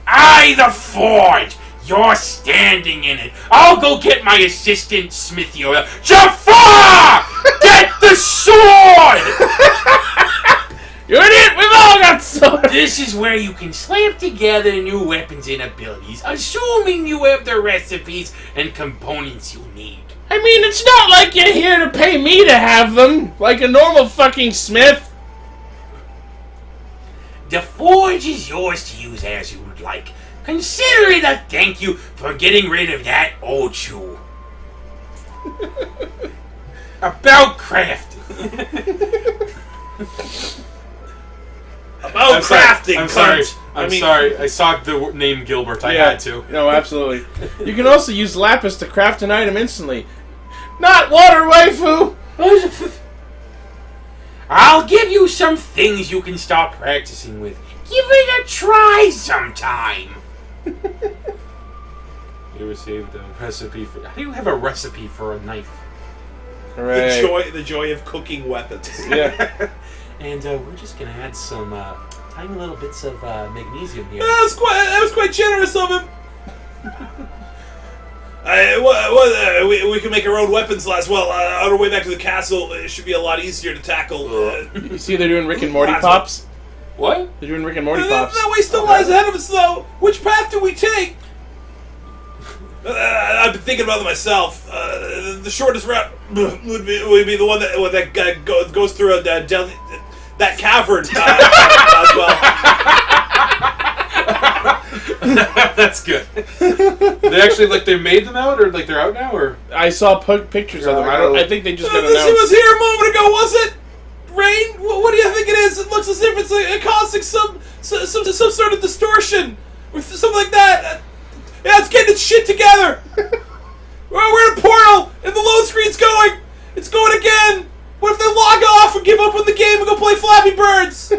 The forge. You're standing in it. I'll go get my assistant, Smithy. Jafar! Get the sword! You're an idiot! We've all got swords! This is where you can slap together new weapons and abilities, assuming you have the recipes and components you need. I mean, it's not like you're here to pay me to have them, like a normal fucking smith. The forge is yours to use as you would like. Consider it a thank you for getting rid of that old shoe. About crafting. About crafting, I'm sorry. cunt. I'm sorry. I saw the name Gilbert. I had to. No, absolutely. You can also use lapis to craft an item instantly. Not water, waifu! I'll give you some things you can start practicing with. Give it a try sometime. You received a recipe for... How do you have a recipe for a knife? Hooray. The joy of cooking weapons. Yeah. And we're just going to add some tiny little bits of magnesium here. That was quite generous of him. We can make our own weapons last. Well, on our way back to the castle, it should be a lot easier to tackle. You see they're doing Rick and Morty pops? What? They're doing Rick and Morty pops. That way still lies ahead of us, though. Which path do we take? I've been thinking about it myself. The shortest route would be the one that goes through that cavern as well. That's good. They actually they made them out, or they're out now, or I saw pictures of them. I think they just got This announced. was here a moment ago, was it? Rain? What do you think it is? It looks as if it's causing some sort of distortion or something like that. Yeah, it's getting its shit together. We're in a portal, and the load screen's going. It's going again. What if they log off and give up on the game and go play Flappy Birds?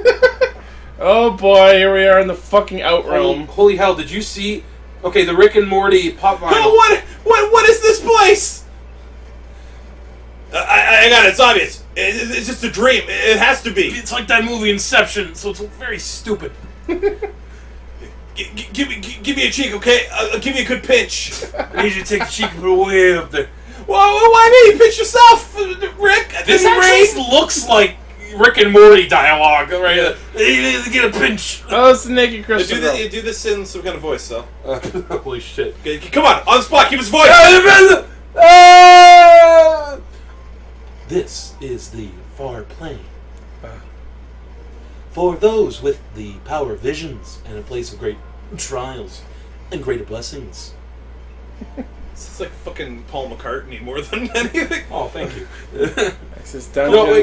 Oh boy, here we are in the fucking Outrealm. Holy hell! Did you see? Okay, the Rick and Morty pop vinyl. Oh, what is this place? I got it. It's obvious. It's just a dream. It has to be. It's like that movie Inception, so it's very stupid. Give me a cheek, okay? I'll give you a good pinch. I need you to take the cheek way up there. Well, why me? Pinch yourself, Rick. This actually looks like Rick and Morty dialogue, right? You get a pinch. Oh, it's the naked crystal girl. You do this in some kind of voice, though. Holy shit. Okay, come on the spot. Keep his voice. This is the far plane. For those with the power of visions and a place of great trials and greater blessings. It's like fucking Paul McCartney more than anything. Oh, thank you.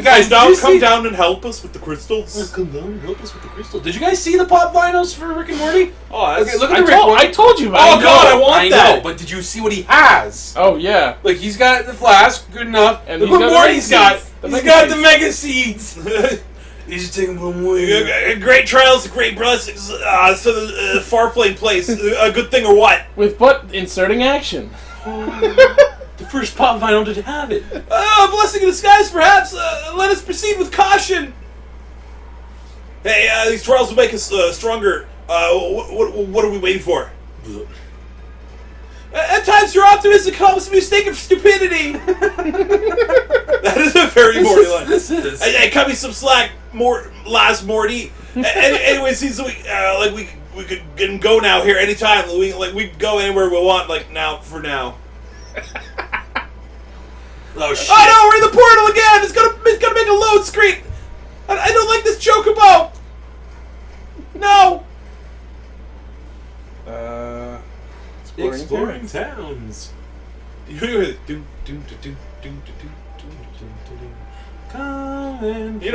Guys, come down and help us with the crystals. Come down and help us with the crystal. Did you guys see the pop vinyls for Rick and Morty? Oh, okay, look at the Rick one. I told you about Oh it. God, I want I that. know, but did you see what he has? Oh, yeah. Like, he's got the flask, good enough. And Look he's what got Morty's the got. mega He's got seeds. the mega seeds. You should take them from away. Great trials, great blessings. So the far plane place, a good thing or what? With butt inserting action. The first pop vinyl did have it. A blessing in disguise, perhaps. Let us proceed with caution. Hey, these trials will make us stronger. What are we waiting for? At times, your optimism comes to be mistaken for stupidity. That is a very Morty line. This is. Hey, cut me some slack, last Morty. Anyway, it seems like we could go now here anytime. We can go anywhere we want. Like for now. Oh shit! Oh no, we're in the portal again. It's gonna make a load screen. I don't like this chocobo. No. Exploring towns. You don't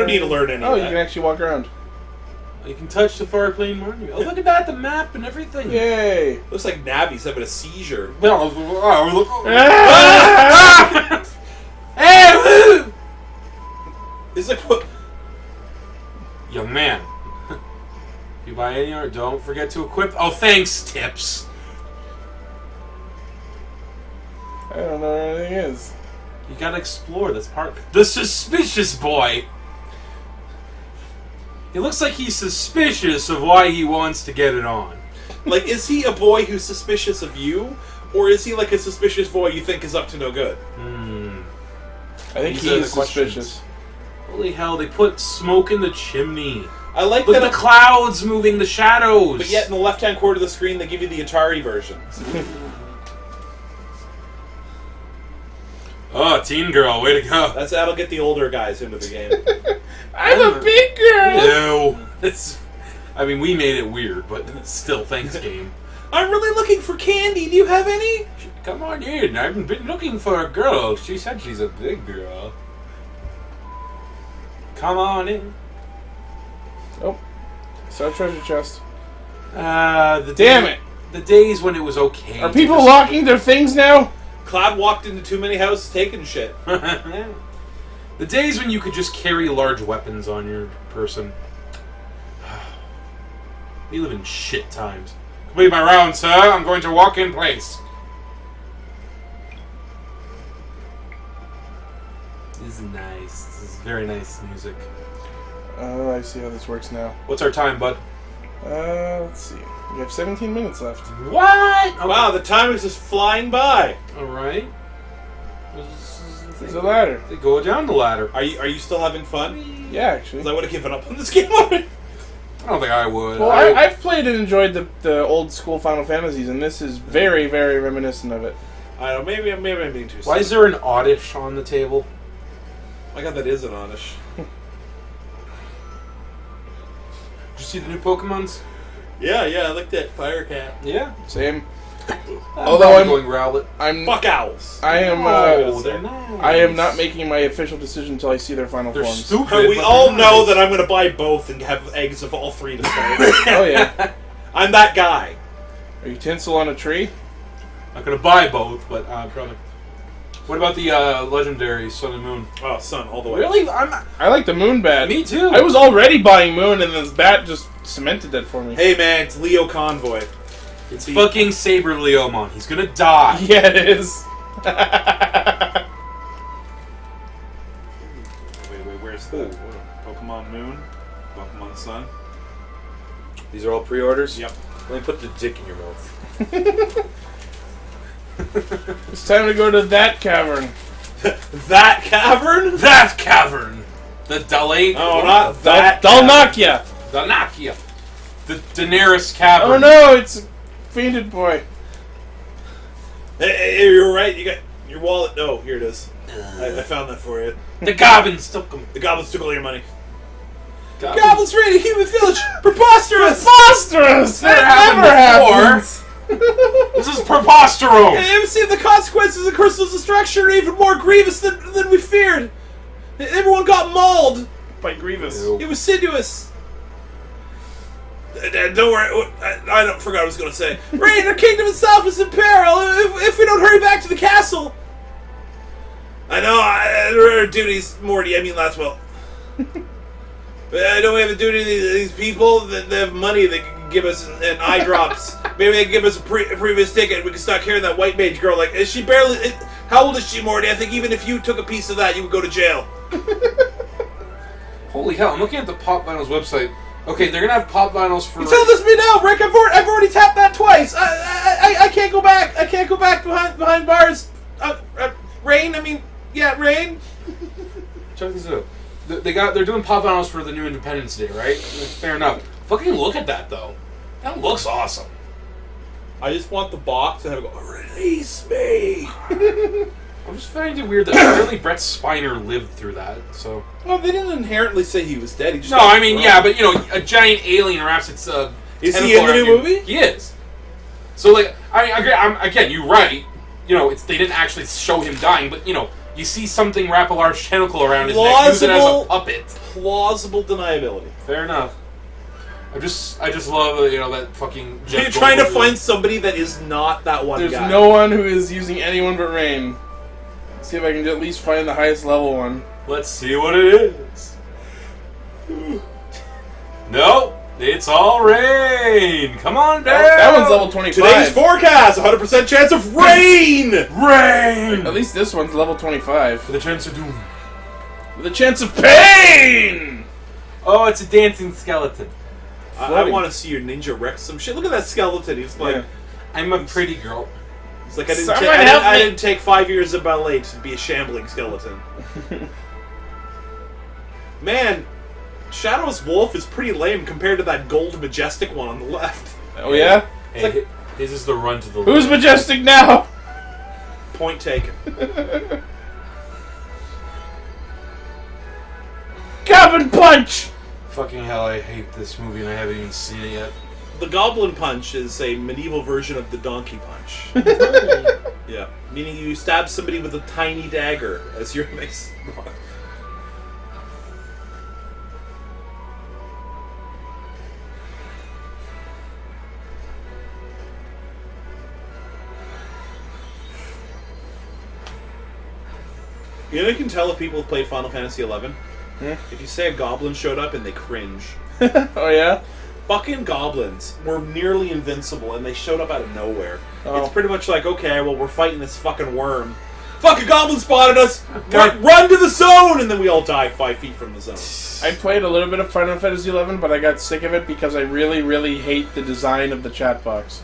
need to learn any Oh, of you that. can actually walk around. You can touch the far plane monument. Oh, look at that, the map and everything. Yay. Looks like Navi's having a seizure. Hey, woo! It's like what? Young man, if you buy any art, don't forget to equip. Oh, thanks, tips. I don't know where anything is. You gotta explore. That's part. The suspicious boy. He looks like he's suspicious of why he wants to get it on. Like, is he a boy who's suspicious of you, or is he like a suspicious boy you think is up to no good? I think These are he's the questions. suspicious. Holy hell! They put smoke in the chimney. I like Look that. at the clouds moving, the shadows. But yet, in the left-hand corner of the screen, they give you the Atari version. Oh, teen girl, way to go. That'll get the older guys into the game. I'm a big girl! Ew. It's. I mean, we made it weird, but still, thanks, game. I'm really looking for candy. Do you have any? Come on in. I've been looking for a girl. She said she's a big girl. Come on in. Oh. Saw a treasure chest. Damn it! The days when it was okay. Are people locking their things now? Cloud walked into too many houses taking shit. The days when you could just carry large weapons on your person. We live in shit times. Complete my round, sir. I'm going to walk in place. This is nice. This is very nice music. Oh, I see how this works now. What's our time, bud? Let's see. We have 17 minutes left. What? Okay. Wow, the time is just flying by. All right. There's a ladder. They go down the ladder. Are you still having fun? Yeah, actually. 'Cause I would have given up on this game already. I don't think I would. Well, I've played and enjoyed the old school Final Fantasies, and this is very, very reminiscent of it. I don't know. Maybe I'm being too. Why is there an oddish on the table? My God, that is an Onish. Did you see the new Pokemons? Yeah, I like that fire cat. Yeah. Same. Although I'm going Rowlet. Fuck owls. I am. They're nice. I am not making my official decision until I see their final They're forms. stupid. We but all they're know nice. that I'm going to buy both and have eggs of all three to start. Oh yeah. I'm that guy. Are you tinsel on a tree? Not gonna buy both, but probably. What about the legendary Sun and Moon? Oh, son, all the way. Really? I like the moon bat. Me too. I was already buying moon, and this bat just cemented that for me. Hey man, it's Leo Convoy. It's fucking Saber Leomon. He's gonna die. Yeah, it is. Wait, where's the Pokemon Moon? Pokemon Sun? These are all pre-orders? Yep. Let me put the dick in your mouth. It's time to go to that cavern. That cavern? That cavern. The Dalate. Oh, not that. Dalnakia. The Nakia. The Daenerys cavern. Oh no, it's Fiended Boy. Hey, you're right. You got your wallet. Oh, here it is. I found that for you. The goblins took them. The goblins took all your money. Goblins. Goblins raided a human village. Preposterous. Preposterous! Never That never happened happens. This is preposterous. Have you seen the consequences of Crystal's destruction are even more grievous than we feared? Everyone got mauled. By Grievous. Ew. It was sinuous. Don't worry. I don't forgot what I was going to say. Rain, our kingdom itself is in peril if we don't hurry back to the castle. I know. Our duties, Morty. I mean, Laswell. I know we have a duty to these people. That they have money. They can give us and eye drops. Maybe they can give us a previous ticket. We can start carrying that white mage girl. Like, is she barely? How old is she, Morty? I think even if you took a piece of that, you would go to jail. Holy hell! I'm looking at the Pop Vinyls website. Okay, they're gonna have Pop Vinyls for. You tell this me now, Rick. I've already tapped that twice. I can't go back. I can't go back behind bars. Rain. I mean, yeah, Rain. Check this out. They're doing Pop Vinyls for the new Independence Day, right? Fair enough. Fucking look at that though. That looks awesome. I just want the box and have it go, release me. I'm just finding it weird that apparently Brett Spiner lived through that. So. Well, they didn't inherently say he was dead. He just No, got I mean, thrown. yeah, but you know, a giant alien wraps its Is he tentacle in the around new you. movie? He is. So, like, again, you're right. You know, they didn't actually show him dying, but you know, you see something wrap a large tentacle around his neck, use it as a puppet. Plausible deniability. Fair enough. I just love that fucking. Jeff You're trying to Goldblum. find somebody that is not that one There's guy. no one who is using anyone but Rain. See if I can at least find the highest level one. Let's see what it is. No, it's all rain. Come on down. That one's level 25. Today's forecast: 100% chance of rain. rain. At least this one's level 25. For the chance of doom. With a chance of pain! Oh, it's a dancing skeleton. I want to see your ninja wreck some shit. Look at that skeleton. He's like, Yeah. I'm a pretty girl. it's like I didn't. Someone help I me. didn't take 5 years of ballet to be a shambling skeleton. Man, Shadow's wolf is pretty lame compared to that gold majestic one on the left. Oh yeah? Hey, his is the run to the. Who's left. majestic now? Point taken. Cabin punch! Fucking hell! I hate this movie and I haven't even seen it yet. the Goblin Punch is a medieval version of the Donkey Punch. Yeah, meaning you stab somebody with a tiny dagger as your next. You know, you can tell if people have played Final Fantasy XI. If you say a goblin showed up and they cringe. Oh yeah. Fucking goblins were nearly invincible, and they showed up out of nowhere. Oh. It's pretty much like, okay, well, we're fighting this fucking worm. Fucking goblin spotted us! Run to the zone! And then we all die 5 feet from the zone. I played a little bit of Final Fantasy XI, but I got sick of it because I really, really hate the design of the chat box.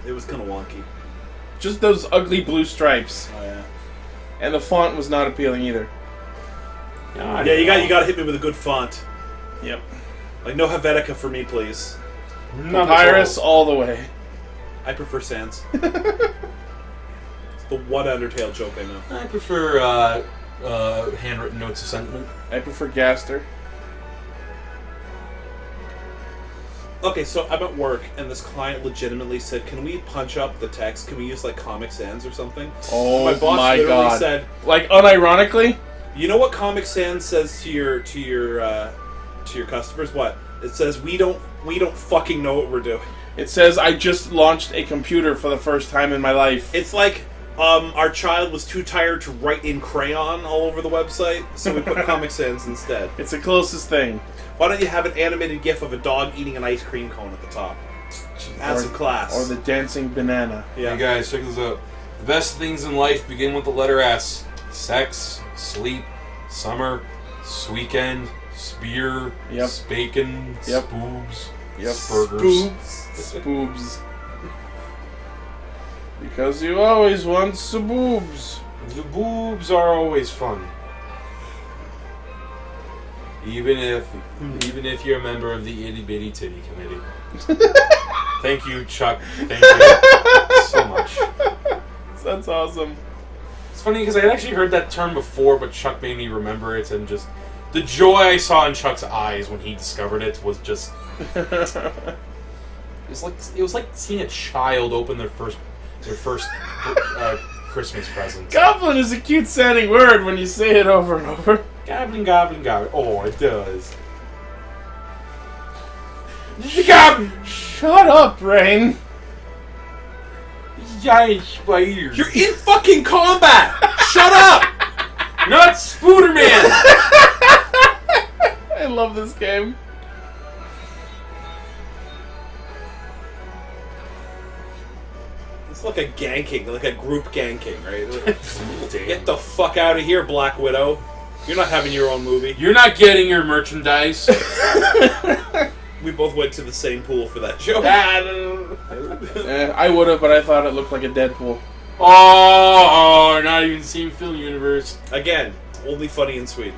It was kind of wonky. Just those ugly blue stripes. Oh, yeah. And the font was not appealing either. Yeah, you got to hit me with a good font. Yep. Like, no Helvetica for me, please. Papyrus all the way. I prefer Sans. It's the one Undertale joke I know. I prefer handwritten notes of sentiment. I prefer Gaster. Okay, so I'm at work, and this client legitimately said, "Can we punch up the text? Can we use like Comic Sans or something?" Oh my boss my literally god! said, Like unironically, "You know what Comic Sans says to your customers? What it says? We don't fucking know what we're doing." it says I just launched a computer for the first time in my life. It's like our child was too tired to write in crayon all over the website, so we put Comic Sans instead. It's the closest thing. Why don't you have an animated GIF of a dog eating an ice cream cone at the top? Add some class. Or the dancing banana. Yeah. Hey guys, check this out. The best things in life begin with the letter S. Sex, sleep, summer, weekend, spear, Yep. spacon, Yep. spoobs, Yep. burgers. Boobs. Because you always want some boobs. The boobs are always fun. Even if you're a member of the Itty Bitty Titty Committee. Thank you, Chuck. Thank you so much. That's awesome. It's funny because I had actually heard that term before, but Chuck made me remember it, and just the joy I saw in Chuck's eyes when he discovered it was just. It was like seeing a child open their first Christmas present. Goblin is a cute sounding word when you say it over and over. Goblin, goblin, goblin. Oh, it does. Goblin! Shut up, Rain. Giant spiders. You're in fucking combat! Shut up! Not Spooderman! I love this game. It's like a ganking, like a group ganking, right? Get the fuck out of here, Black Widow. You're not having your own movie. You're not getting your merchandise. We both went to the same pool for that joke. I would have, but I thought it looked like a Deadpool. Oh, not even same film universe. Again, only funny and sweet.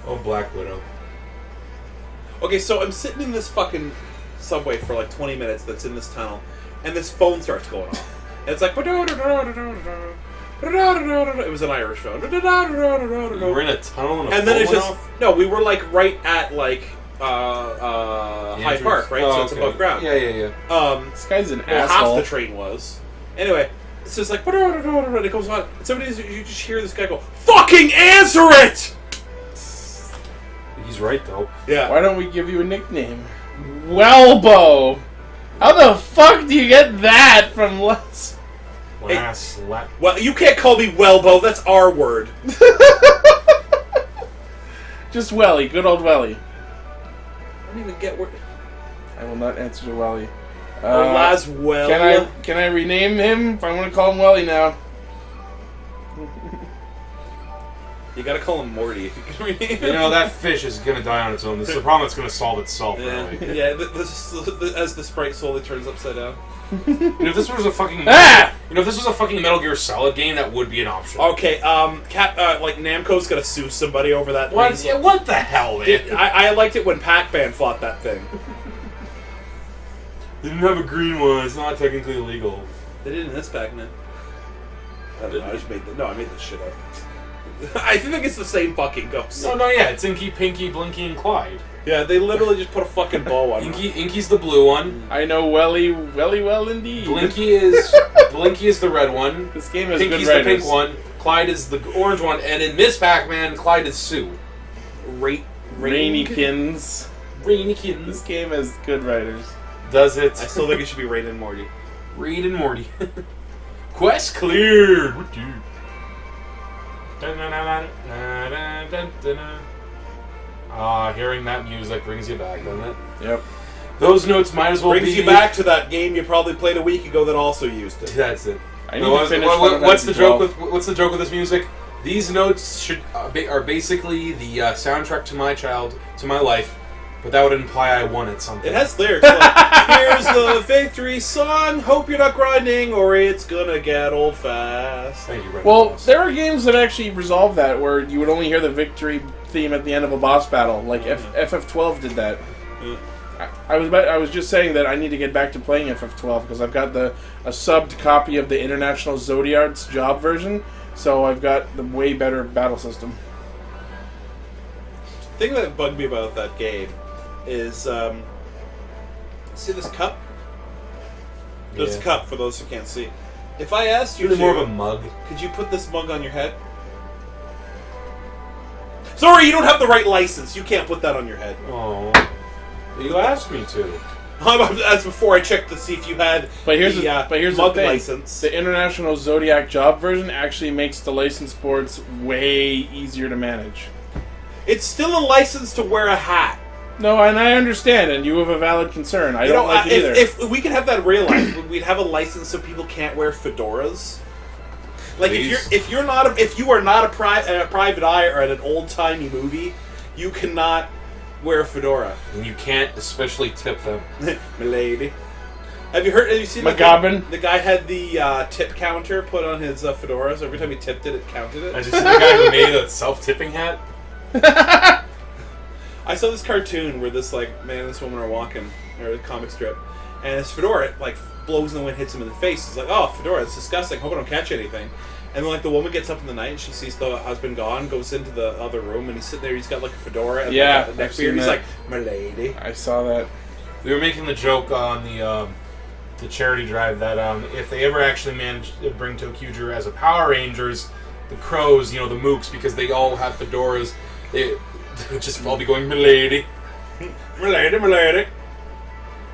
Oh, Black Widow. Okay, so I'm sitting in this fucking subway for like 20 minutes that's in this tunnel, and this phone starts going off. And it's like... It was an Irish phone. You were in a tunnel and a And then it's phone just... went off? No, we were like right at like... Hyde Park, right? So it's okay. above ground. Yeah. This guy's an Well, asshole. half the train was. Anyway, it's just like... And it goes on. And you just hear this guy go, "Fucking answer it!" He's right, though. Yeah. Why don't we give you a nickname? Wellbo! How the fuck do you get that from Les? Last lap. Well, you can't call me Wellbo. That's our word. Just Welly, good old Welly. I don't even get where... I will not answer to Welly. Laswell. Can I rename him if I want to call him Welly now? You gotta call him Morty if you can rename him. You know, that fish is gonna die on its own. This is a problem that's gonna solve itself, really. Yeah, as the sprite slowly turns upside down. You know, if this was a fucking... if this was a fucking Metal Gear Solid game, that would be an option. Okay, like Namco's gonna sue somebody over that What? thing. Yeah, what the hell, man? I liked it when Pac-Man fought that thing. They didn't have a green one. It's not technically illegal. They did in this Pac-Man. I don't know, I made this shit up. I think it's the same fucking ghost. No, yeah, it's Inky, Pinky, Blinky, and Clyde. Yeah, they literally just put a fucking bow on him. Inky's the blue one. I know Welly well indeed. Blinky is the red one. This game has Pinky's good the writers. pink one. Clyde is the orange one. And in Miss Pac-Man, Clyde is Sue. Rainykins. Rainykins. This game has good writers. Does it? I still think it should be Rain and Morty. Reed and Morty. Quest cleared. Hearing that music brings you back, doesn't it? Yep. Those notes might as well Brings be... you back to that game you probably played a week ago that also used it. That's it. I need to finish Final what's the Fantasy joke 12. with this music? These notes are basically the soundtrack to my life, but that would imply I won at something. It has lyrics like, here's the victory song, hope you're not grinding or it's gonna get old fast. Thank you, Red Well, Boss. there are games that actually resolve that, where you would only hear the victory theme at the end of a boss battle. Like FF12 did that. Yeah. I was just saying that I need to get back to playing FF12 because I've got a subbed copy of the International Zodiart's job version, so I've got the way better battle system. The thing that bugged me about that game is, see this cup? There's a cup for those who can't see. If I asked you Really to, more of a mug. could you put this mug on your head? Sorry, you don't have the right license. You can't put that on your head. Oh, you asked me to. That's before I checked to see if you had But here's the the mug thing. license. The International Zodiac job version actually makes the license boards way easier to manage. It's still a license to wear a hat. No, and I understand, and you have a valid concern. I don't like it either. If we could have that realized, we'd have a license so people can't wear fedoras. Like Please. if you are not a private eye or at an old timey movie, you cannot wear a fedora. And you can't especially tip them. Milady. Have you seen McGobbin? the guy had the tip counter put on his fedora, so every time he tipped it, it counted it? Has you seen the guy who made a self-tipping hat? I saw this cartoon where this man and this woman are walking, or a comic strip, and his fedora blows in the wind, hits him in the face. He's like, "Oh, fedora, it's disgusting. Hope I don't catch anything." And then the woman gets up in the night and she sees the husband gone, goes into the other room, and he's sitting there. He's got a fedora and Yeah, a neck I've beard. seen He's that. like, "My lady." I saw that. We were making the joke on the charity drive that if they ever actually manage to bring Tokyuger as a Power Rangers, the Crows, the Mooks, because they all have fedoras, they would just all be going, "Milady." Milady, milady.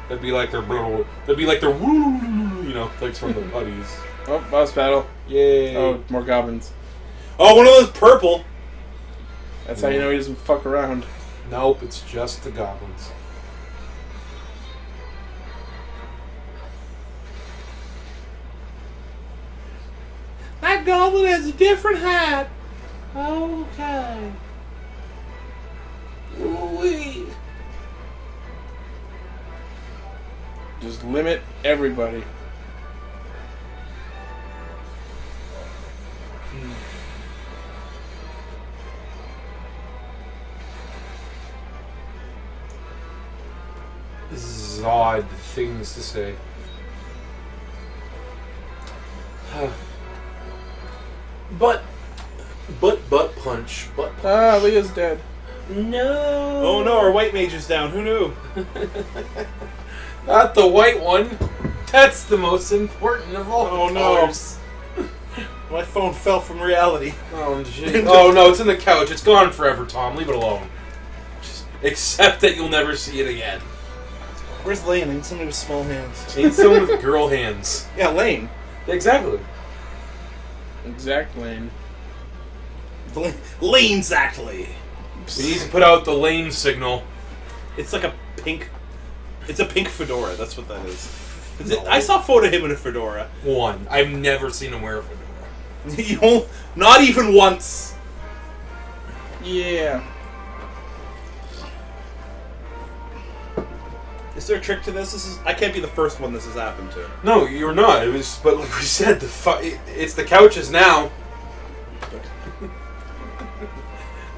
That'd be like their woo, like from the putties. Oh, boss battle. Yay. Oh, more goblins. Oh, one of those purple. That's how you know he doesn't fuck around. Nope, it's just the goblins. That goblin has a different hat. Okay. Ooh-wee. Just limit everybody. Zod things to say. Butt punch. Ah, Leah's dead. No. Oh no, our white mage is down. Who knew? Not the white one. That's the most important of all. Oh, the no. colors. My phone fell from reality. Oh, gee. Oh no, it's in the couch. It's gone forever, Tom. Leave it alone. Just accept that you'll never see it again. Where's Lane? I need somebody with small hands. Ain't someone with girl hands. Yeah, Lane. Exactly. Exactly. Lane, exactly. We need to put out the lane signal. It's like a pink. It's a pink fedora. That's what that is. No. I saw a photo of him in a fedora. One. I've never seen him wear a fedora. You won't, not even once. Yeah. Is there a trick to this? I can't be the first one this has happened to. No, you're not. It was, but like we said, it's the couches now.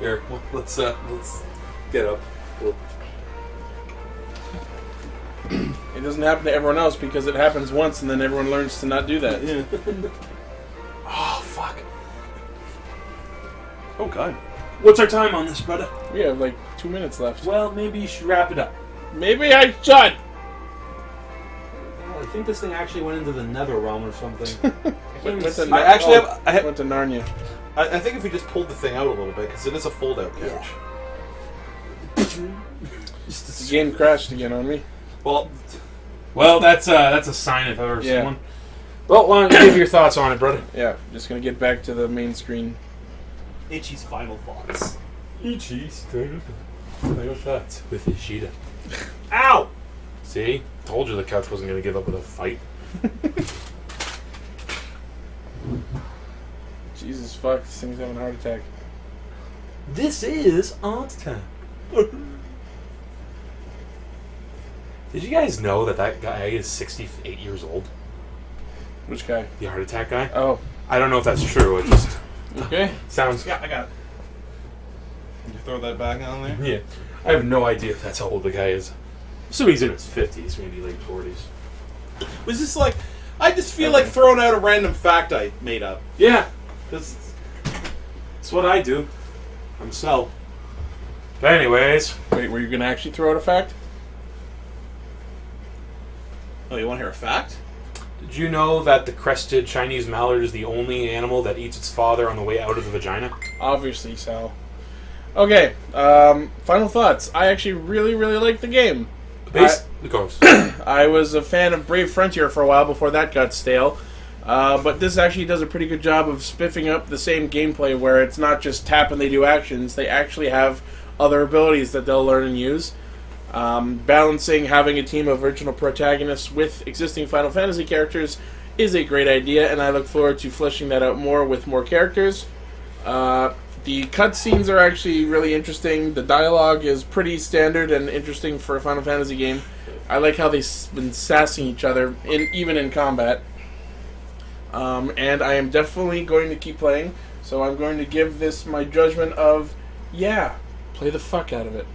Here, let's get up. It doesn't happen to everyone else because it happens once and then everyone learns to not do that. Yeah. Oh fuck. Oh, God. What's our time on this, brother? We have like 2 minutes left. Well, maybe you should wrap it up. Maybe I should. I think this thing actually went into the nether realm or something. Went to I actually have... went to Narnia. I think if we just pulled the thing out a little bit, because it is a fold-out couch. The game crashed again on me. Well, that's a sign if I've ever Yeah. seen one. Well, why don't you give your thoughts on it, brother? Yeah, just gonna get back to the main screen. Itchy's final thoughts. Ichi's final thoughts with Ichida. Ow! See? Told you the couch wasn't going to give up with a fight. Jesus fuck, this thing's having a heart attack. This is art time. Did you guys know that guy is 68 years old? Which guy? The heart attack guy? Oh, I don't know if that's true. It just okay. sounds... Yeah, I got it. You throw that back on there? Yeah. I have no idea if that's how old the guy is. So he's in his 50s, maybe late 40s. Was this like... I just feel like throwing out a random fact I made up. Yeah. That's what I do. I'm Cell. But anyways... Wait, were you gonna actually throw out a fact? Oh, you want to hear a fact? Did you know that the crested Chinese mallard is the only animal that eats its father on the way out of the vagina? Obviously, Sal. Okay, final thoughts. I actually really, really like the game. The ghost. I was a fan of Brave Frontier for a while before that got stale. But this actually does a pretty good job of spiffing up the same gameplay where it's not just tap and they do actions. They actually have other abilities that they'll learn and use. Balancing having a team of original protagonists with existing Final Fantasy characters is a great idea, and I look forward to fleshing that out more with more characters. The cutscenes are actually really interesting. The dialogue is pretty standard and interesting for a Final Fantasy game. I like how they've been sassing each other, even in combat. And I am definitely going to keep playing, so I'm going to give this my judgment of, yeah, play the fuck out of it.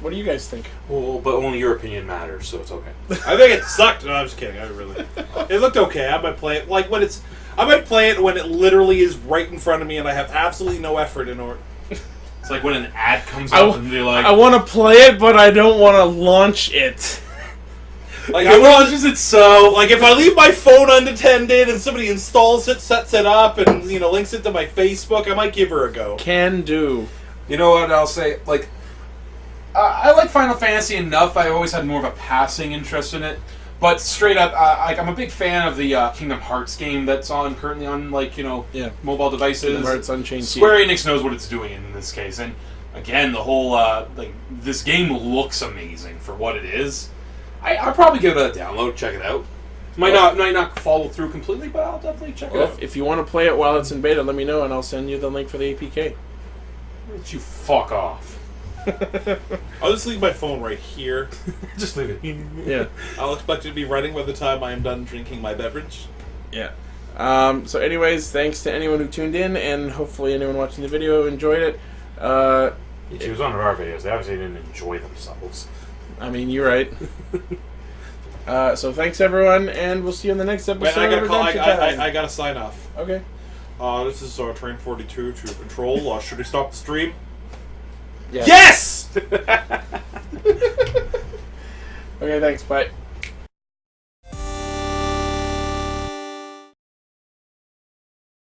What do you guys think? Well, but only your opinion matters, so it's okay. I think it sucked. No, I'm just kidding. It looked okay. I might play it like when it's. I might play it when it literally is right in front of me and I have absolutely no effort in order. It's like when an ad comes up and they're like... I want to play it, but I don't want to launch it. Like it launches itself. Like if I leave my phone unattended and somebody installs it, sets it up, and links it to my Facebook, I might give her a go. Can do. You know what I'll say? Like, I like Final Fantasy enough. I always had more of a passing interest in it. But straight up, I'm a big fan of the Kingdom Hearts game that's currently on mobile devices. Kingdom Hearts Unchained Square Enix knows what it's doing in this case, and again, the whole this game looks amazing for what it is. I'll probably give it a download, check it out. Might not follow through completely, but I'll definitely check it out. If you want to play it while it's in beta, let me know and I'll send you the link for the APK. Let you fuck off. I'll just leave my phone right here. Just leave it. Yeah. I'll expect it to be running by the time I am done drinking my beverage. Yeah. So anyways, thanks to anyone who tuned in, and hopefully anyone watching the video enjoyed it. She was on our videos. They obviously didn't enjoy themselves. I mean, you're right. So thanks everyone, and we'll see you in the next episode. Wait, I gotta of call. Redemption Time. I gotta sign off. Okay. This is Train 42 to Control. Should we stop the stream? Yeah. Yes. Okay, thanks. Bye.